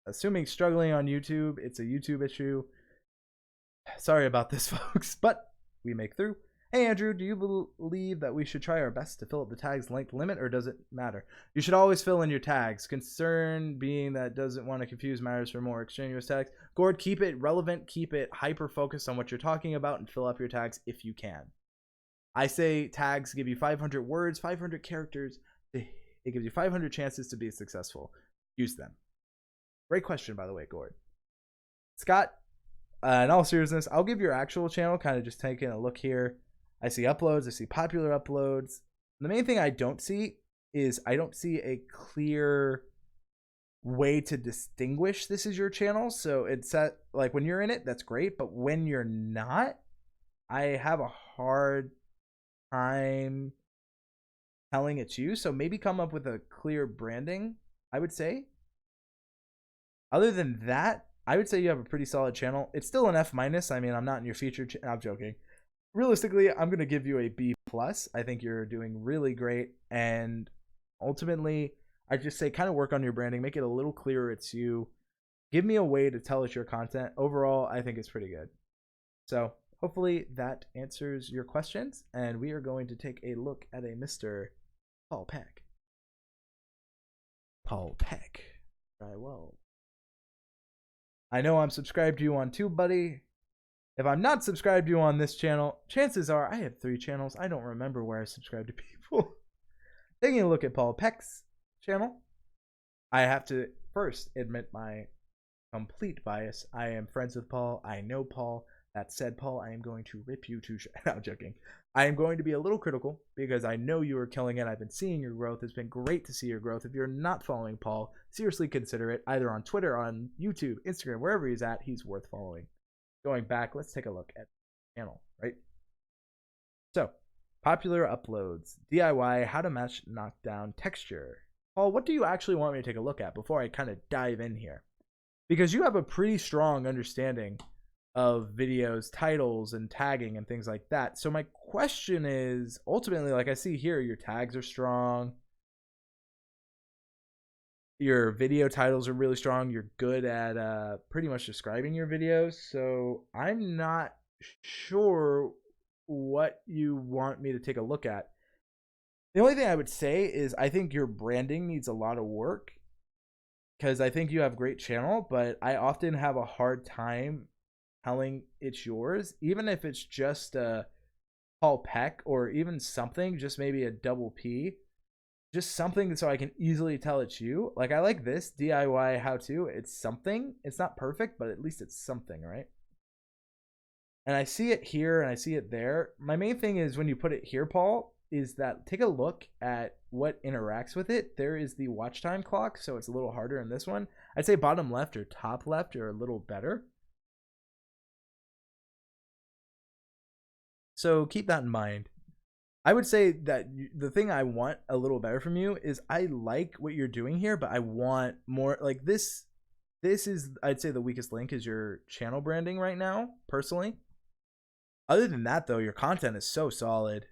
assuming struggling on YouTube. It's a YouTube issue. Sorry about this, folks, but we make through. Hey, Andrew, do you believe that we should try our best to fill up the tag's length limit, or does it matter? You should always fill in your tags. Concern being that doesn't want to confuse matters for more extraneous tags. Gord, keep it relevant, keep it hyper-focused on what you're talking about, and fill up your tags if you can. I say tags give you 500 words, 500 characters. It gives you 500 chances to be successful. Use them. Great question, by the way, Gord. Scott, in all seriousness, I'll give your actual channel, kind of just taking a look here. I see uploads. I see popular uploads. The main thing I don't see is I don't see a clear way to distinguish this is your channel. So it's like when you're in it, that's great. But when you're not, I have a hard time telling it's you. So maybe come up with a clear branding, I would say. Other than that, I would say you have a pretty solid channel. It's still an F-. I mean, I'm not in your featured I'm joking. Realistically, I'm going to give you a B+. I think you're doing really great. And ultimately, I just say kind of work on your branding. Make it a little clearer it's you. Give me a way to tell it's your content. Overall, I think it's pretty good. So hopefully that answers your questions. And we are going to take a look at a Mr. Paul Peck. Paul Peck. Very well. I know I'm subscribed to you on TubeBuddy. If I'm not subscribed to you on this channel, chances are I have 3 channels. I don't remember where I subscribe to people. Taking a look at Paul Peck's channel, I have to first admit my complete bias. I am friends with Paul. I know Paul. That said, Paul, I am going to rip you to no, I'm joking. I am going to be a little critical because I know you are killing it. I've been seeing your growth. It's been great to see your growth. If you're not following Paul, seriously consider it. Either on Twitter, on YouTube, Instagram, wherever he's at, he's worth following. Going back, let's take a look at the channel, right? So, popular uploads, DIY, how to match knockdown texture. Paul, what do you actually want me to take a look at before I kind of dive in here? Because you have a pretty strong understanding of videos, titles, and tagging and things like that. So my question is, ultimately, like I see here, your tags are strong. Your video titles are really strong. You're good at pretty much describing your videos. So I'm not sure what you want me to take a look at. The only thing I would say is I think your branding needs a lot of work because I think you have a great channel, but I often have a hard time telling it's yours, even if it's just a Paul Peck or even something, just maybe a double P, just something so I can easily tell it's you. Like I like this DIY how-to. It's something. It's not perfect, but at least it's something, right? And I see it here and I see it there. My main thing is when you put it here, Paul, is that take a look at what interacts with it. There is the watch time clock, so it's a little harder in this one. I'd say bottom left or top left are a little better. So keep that in mind. I would say that the thing I want a little better from you is I like what you're doing here, but I want more. Like this is, I'd say the weakest link is your channel branding right now, personally. Other than that, though, your content is so solid.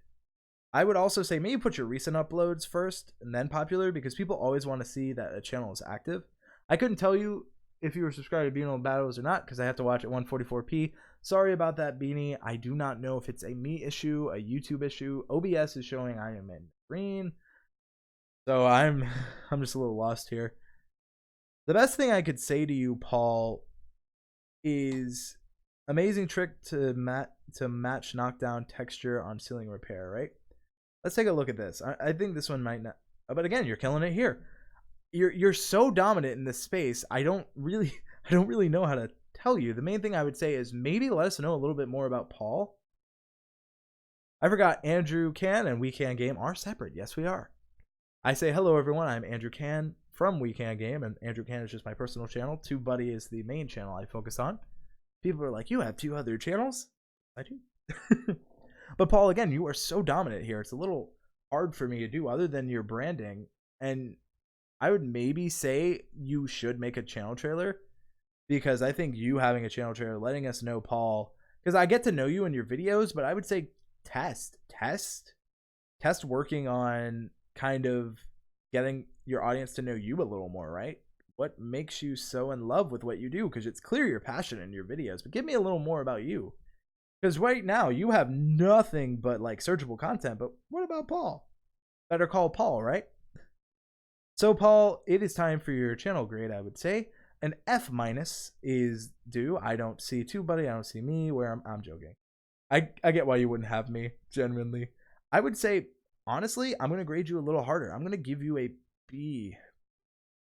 I would also say maybe put your recent uploads first and then popular because people always want to see that a channel is active. I couldn't tell you if you were subscribed to Beano Battles or not because I have to watch at 144p. Sorry about that, Beanie. I do not know if it's a me issue, a YouTube issue. OBS is showing I am in green. So I'm just a little lost here. The best thing I could say to you, Paul, is amazing trick to match knockdown texture on ceiling repair, right? Let's take a look at this. I think this one might not, but again, you're killing it here. You're so dominant in this space. I don't really know how to tell you. The main thing I would say is maybe let us know a little bit more about Paul. I forgot Andrew Can and We Can Game are separate. Yes, we are. I say hello, everyone. I'm Andrew Can from We Can Game, and Andrew Can is just my personal channel. TubeBuddy is the main channel I focus on. People are like, you have 2 other channels? I do. But Paul, again, you are so dominant here. It's a little hard for me to do other than your branding. And I would maybe say you should make a channel trailer because I think you having a channel trailer, letting us know, Paul, because I get to know you in your videos, but I would say test working on kind of getting your audience to know you a little more, right? What makes you so in love with what you do? Because it's clear you're passionate in your videos, but give me a little more about you. Because right now you have nothing but like searchable content, but what about Paul? Better call Paul, right? So Paul, it is time for your channel grade, I would say. An F- is due. I don't see TubeBuddy, I don't see me, where I'm joking. I get why you wouldn't have me, genuinely. I would say, honestly, I'm going to grade you a little harder. I'm going to give you a B.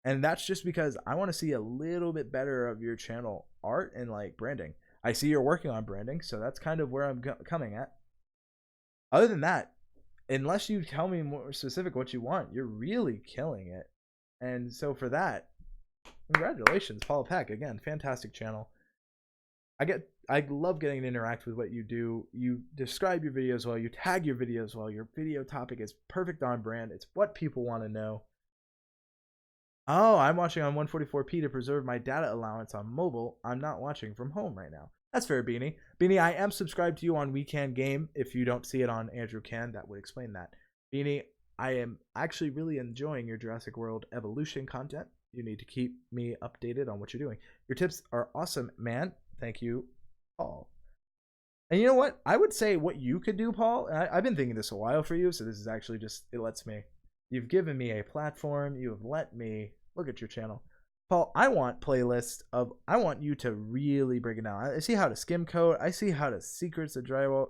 And that's just because I want to see a little bit better of your channel art and like branding. I see you're working on branding, so that's kind of where I'm coming at. Other than that, unless you tell me more specific what you want, you're really killing it. And so for that, Congratulations, Paul Peck. Again, fantastic channel. I love getting to interact with what you do. You describe your videos well, you tag your videos well, your video topic is perfect on brand. It's what people want to know. Oh, I'm watching on 144p to preserve my data allowance on mobile. I'm not watching from home right now. That's fair, Beanie. Beanie, I am subscribed to you on We Can Game. If you don't see it on Andrew Can, that would explain that. Beanie, I am actually really enjoying your Jurassic World Evolution content. You need to keep me updated on what you're doing. Your tips are awesome, man. Thank you, Paul. And you know what? I would say what you could do, Paul, and I've been thinking this a while for you, so this is actually just, it lets me. You've given me a platform. You have let me look at your channel. Paul, I want playlists of, I want you to really break it down. I see how to skim code. I see how to secrets of drywall.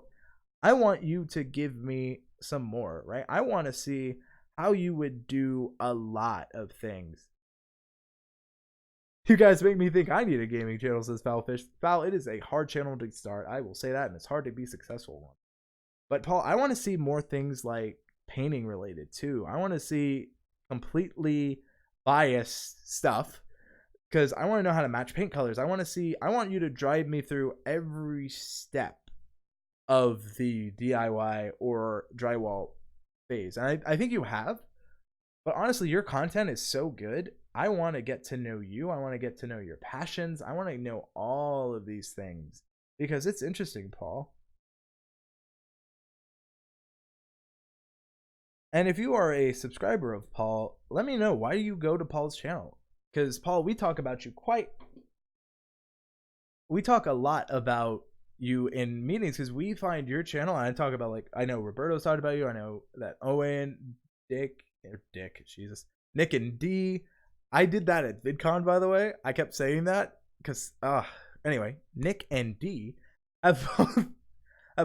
I want you to give me some more, right? I want to see how you would do a lot of things. You guys make me think I need a gaming channel, says Foulfish. Foul, it is a hard channel to start. I will say that, and it's hard to be successful one. But Paul, I want to see more things like painting related too. I want to see completely biased stuff because I want to know how to match paint colors. I want you to drive me through every step of the DIY or drywall phase. And I think you have, but honestly, your content is so good. I want to get to know you. I want to get to know your passions. I want to know all of these things because it's interesting, Paul. And if you are a subscriber of Paul, let me know why you go to Paul's channel. Because Paul, we talk about you we talk a lot about you in meetings because we find your channel, and I talk about, like, I know Roberto's talked about you. I know that Owen, Nick and D. I did that at VidCon, by the way. I kept saying that because, anyway, Nick and D have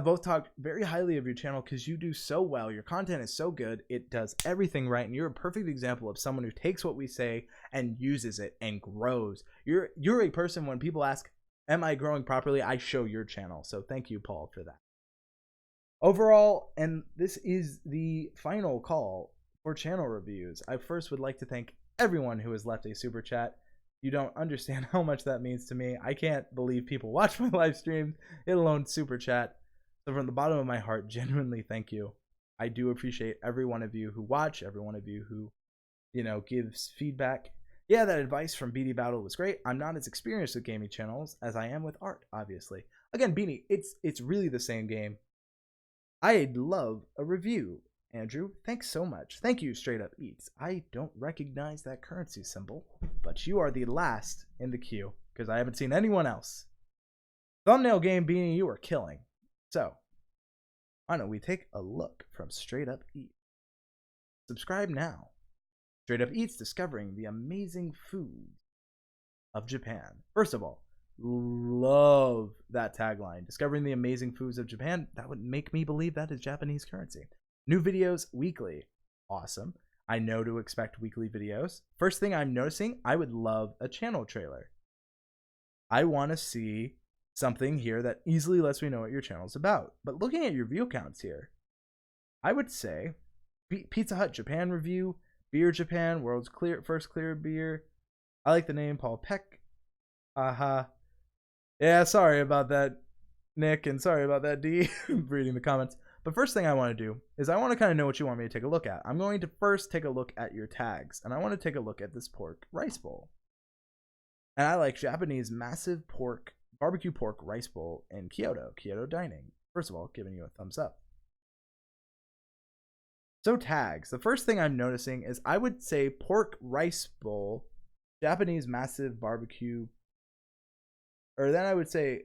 both talked very highly of your channel because you do so well. Your content is so good. It does everything right, and you're a perfect example of someone who takes what we say and uses it and grows. You're a person, when people ask, am I growing properly, I show your channel. So thank you, Paul, for that. Overall, and this is the final call for channel reviews, I first would like to thank everyone who has left a super chat. You don't understand how much that means to me. I can't believe people watch my live streams, let alone super chat. So from the bottom of my heart, genuinely thank you. I do appreciate every one of you who watch, every one of you who, gives feedback. Yeah, that advice from BD Battle was great. I'm not as experienced with gaming channels as I am with art, obviously. Again, Beanie, it's really the same game. I'd love a review. Andrew, thanks so much. Thank you, Straight Up Eats. I don't recognize that currency symbol, but you are the last in the queue because I haven't seen anyone else. Thumbnail game, Beanie, you are killing. So, why don't we take a look from Straight Up Eats? Subscribe now. Straight Up Eats, discovering the amazing food of Japan. First of all, love that tagline. Discovering the amazing foods of Japan. That would make me believe that is Japanese currency. New videos weekly. Awesome. I know to expect weekly videos. First thing I'm noticing, I would love a channel trailer. I want to see something here that easily lets me know what your channel's about. But looking at your view counts here, I would say Pizza Hut Japan review, Beer Japan, world's first clear beer. I like the name Paul Peck. Yeah, sorry about that, Nick, and sorry about that, D. Reading the comments. But first thing I want to do is I want to kind of know what you want me to take a look at. I'm going to first take a look at your tags, and I want to take a look at this pork rice bowl. And I like Japanese massive barbecue pork rice bowl in Kyoto dining. First of all, giving you a thumbs up. So tags, the first thing I'm noticing is I would say pork rice bowl, Japanese massive barbecue, or then I would say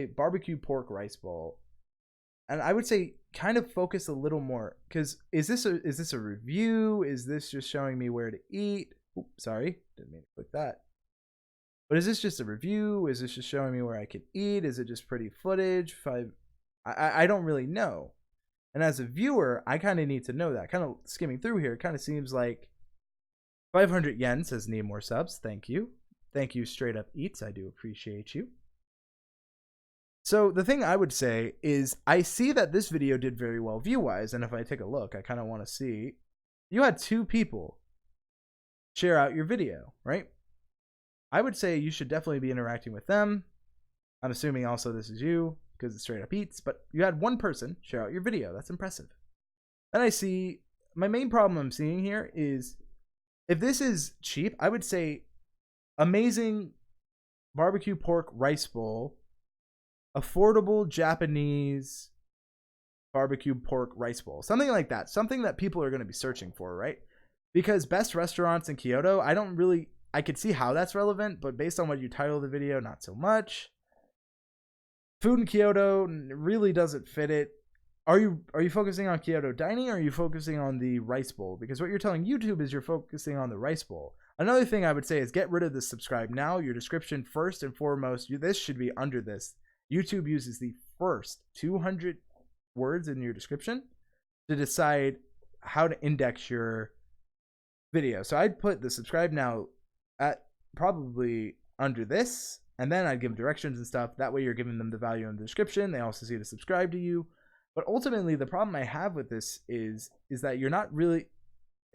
barbecue pork rice bowl. And I would say kind of focus a little more, because is this a review? Is this just showing me where to eat? Oops, sorry, didn't mean to click that. But is this just a review? Is this just showing me where I could eat? Is it just pretty footage? I don't really know. And as a viewer, I kind of need to know that. Kind of skimming through here, it kind of seems like 500 yen says need more subs. Thank you. Thank you, Straight Up Eats. I do appreciate you. So the thing I would say is I see that this video did very well view-wise. And if I take a look, I kind of want to see. You had 2 people share out your video, right? I would say you should definitely be interacting with them. I'm assuming also this is you because it's Straight Up Eats, but you had one person share out your video. That's impressive. Then I see my main problem I'm seeing here is if this is cheap, I would say amazing barbecue pork rice bowl, affordable Japanese barbecue pork rice bowl, something like that, something that people are going to be searching for, right? Because best restaurants in Kyoto, I could see how that's relevant, but based on what you title the video, not so much. Food in Kyoto really doesn't fit it. Are you focusing on Kyoto dining, or are you focusing on the rice bowl? Because what you're telling YouTube is you're focusing on the rice bowl. Another thing I would say is get rid of the subscribe now. Your description first and foremost, this should be under this. YouTube uses the first 200 words in your description to decide how to index your video. So I'd put the subscribe now at probably under this, and then I'd give directions and stuff. That way you're giving them the value in the description. They also see to subscribe to you. But ultimately, the problem I have with this is that you're not really...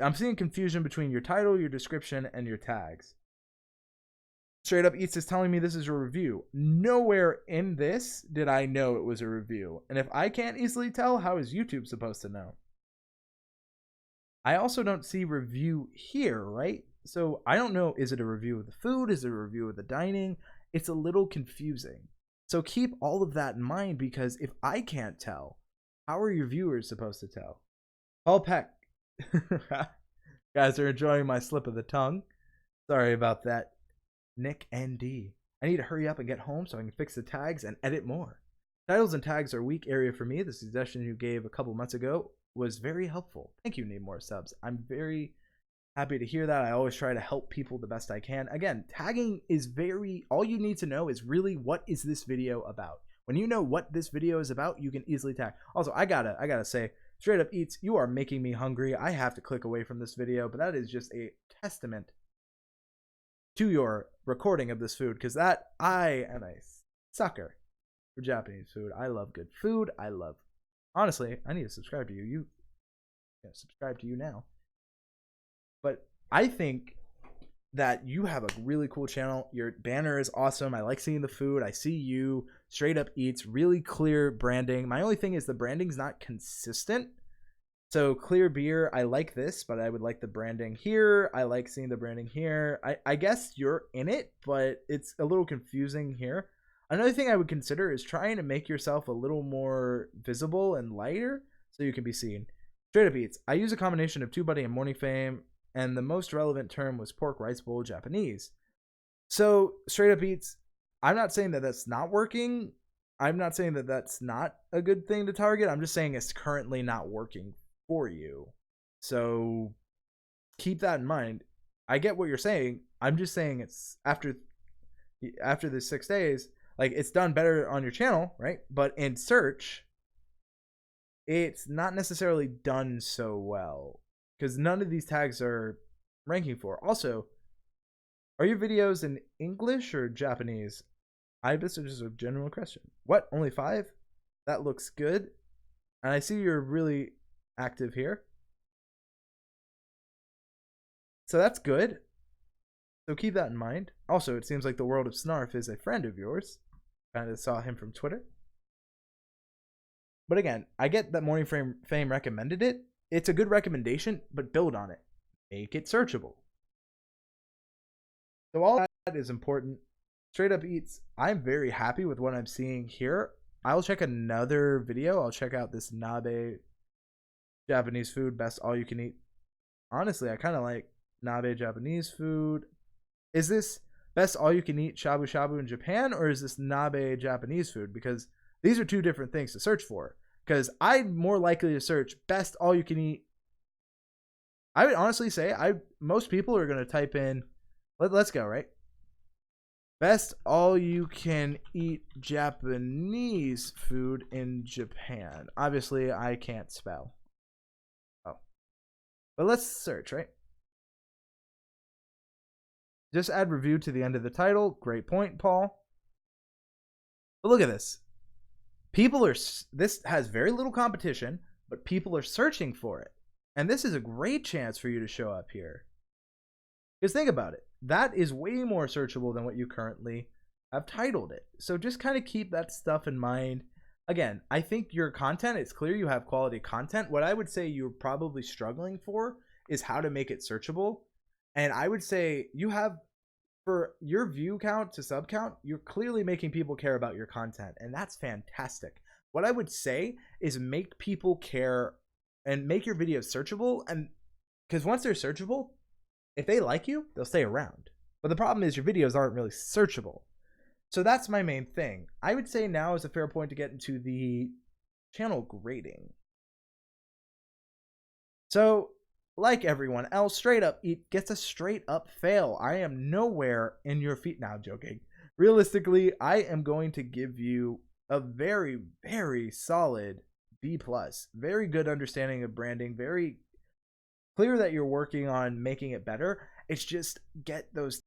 I'm seeing confusion between your title, your description, and your tags. Straight Up Eats is telling me this is a review. Nowhere in this did I know it was a review. And if I can't easily tell, how is YouTube supposed to know? I also don't see review here, right? So I don't know, is it a review of the food? Is it a review of the dining? It's a little confusing. So keep all of that in mind, because if I can't tell, how are your viewers supposed to tell? Paul Peck. Guys are enjoying my slip of the tongue. Sorry about that. Nick ND. I need to hurry up and get home so I can fix the tags and edit more. Titles and tags are a weak area for me. The suggestion you gave a couple months ago was very helpful. Thank you, Need More Subs. I'm very happy to hear that. I always try to help people the best I can. Again, tagging is all you need to know is really what is this video about. When you know what this video is about, you can easily tag. Also, I gotta say, Straight Up Eats, you are making me hungry. I have to click away from this video, but that is just a testament to your recording of this food, because I am a sucker for Japanese food. I love good food. Honestly, I need to subscribe to you. Subscribe to you now. But I think that you have a really cool channel. Your banner is awesome. I like seeing the food. I see you. Straight Up Eats, really clear branding. My only thing is the branding's not consistent. So clear beer, I like this, but I would like the branding here. I like seeing the branding here. I guess you're in it, but it's a little confusing here. Another thing I would consider is trying to make yourself a little more visible and lighter so you can be seen. Straight Up Eats, I use a combination of TubeBuddy and Morning Fame, and the most relevant term was pork rice bowl Japanese. So Straight Up Eats, I'm not saying that that's not working. I'm not saying that that's not a good thing to target. I'm just saying it's currently not working for you. So keep that in mind. I get what you're saying. I'm just saying it's after the 6 days, like, it's done better on your channel, right? But in search, it's not necessarily done so well, because none of these tags are ranking for. Also, are your videos in English or Japanese? This is just a general question. What? Only 5? That looks good. And I see you're really active here. So that's good. So keep that in mind. Also, it seems like the World of Snarf is a friend of yours. Kind of saw him from Twitter. But again, I get that Morning Fame recommended it. It's a good recommendation, but build on it. Make it searchable. So all that is important. Straight Up Eats, I'm very happy with what I'm seeing here. I'll check another video. I'll check out this Nabe Japanese food, best all you can eat. Honestly, I kind of like Nabe Japanese food. Is this best all you can eat shabu shabu in Japan, or is this Nabe Japanese food? Because these are two different things to search for. Because I'm more likely to search best all you can eat. I would honestly say most people are going to type in, let's go, right? Best all you can eat Japanese food in Japan. Obviously, I can't spell. Oh. But let's search, right? Just add review to the end of the title. Great point, Paul. But look at this. This has very little competition, but people are searching for it. And this is a great chance for you to show up here. Because think about it. that is way more searchable than what you currently have titled it. So just kind of keep that stuff in mind. Again, I think your content, it's clear you have quality content. What I would say you're probably struggling for is how to make it searchable. And I would say you have, for your view count to sub count, you're clearly making people care about your content, and that's fantastic. What I would say is make people care and make your videos searchable, and because once they're searchable, if they like you, they'll stay around. But the problem is your videos aren't really searchable. So that's my main thing. I would say now is a fair point to get into the channel grading. So, like everyone else, straight up, it gets a straight up fail. I am nowhere in your feet. Now, joking. Realistically, I am going to give you a very, very solid B+. Very good understanding of branding. Very clear that you're working on making it better. It's just get those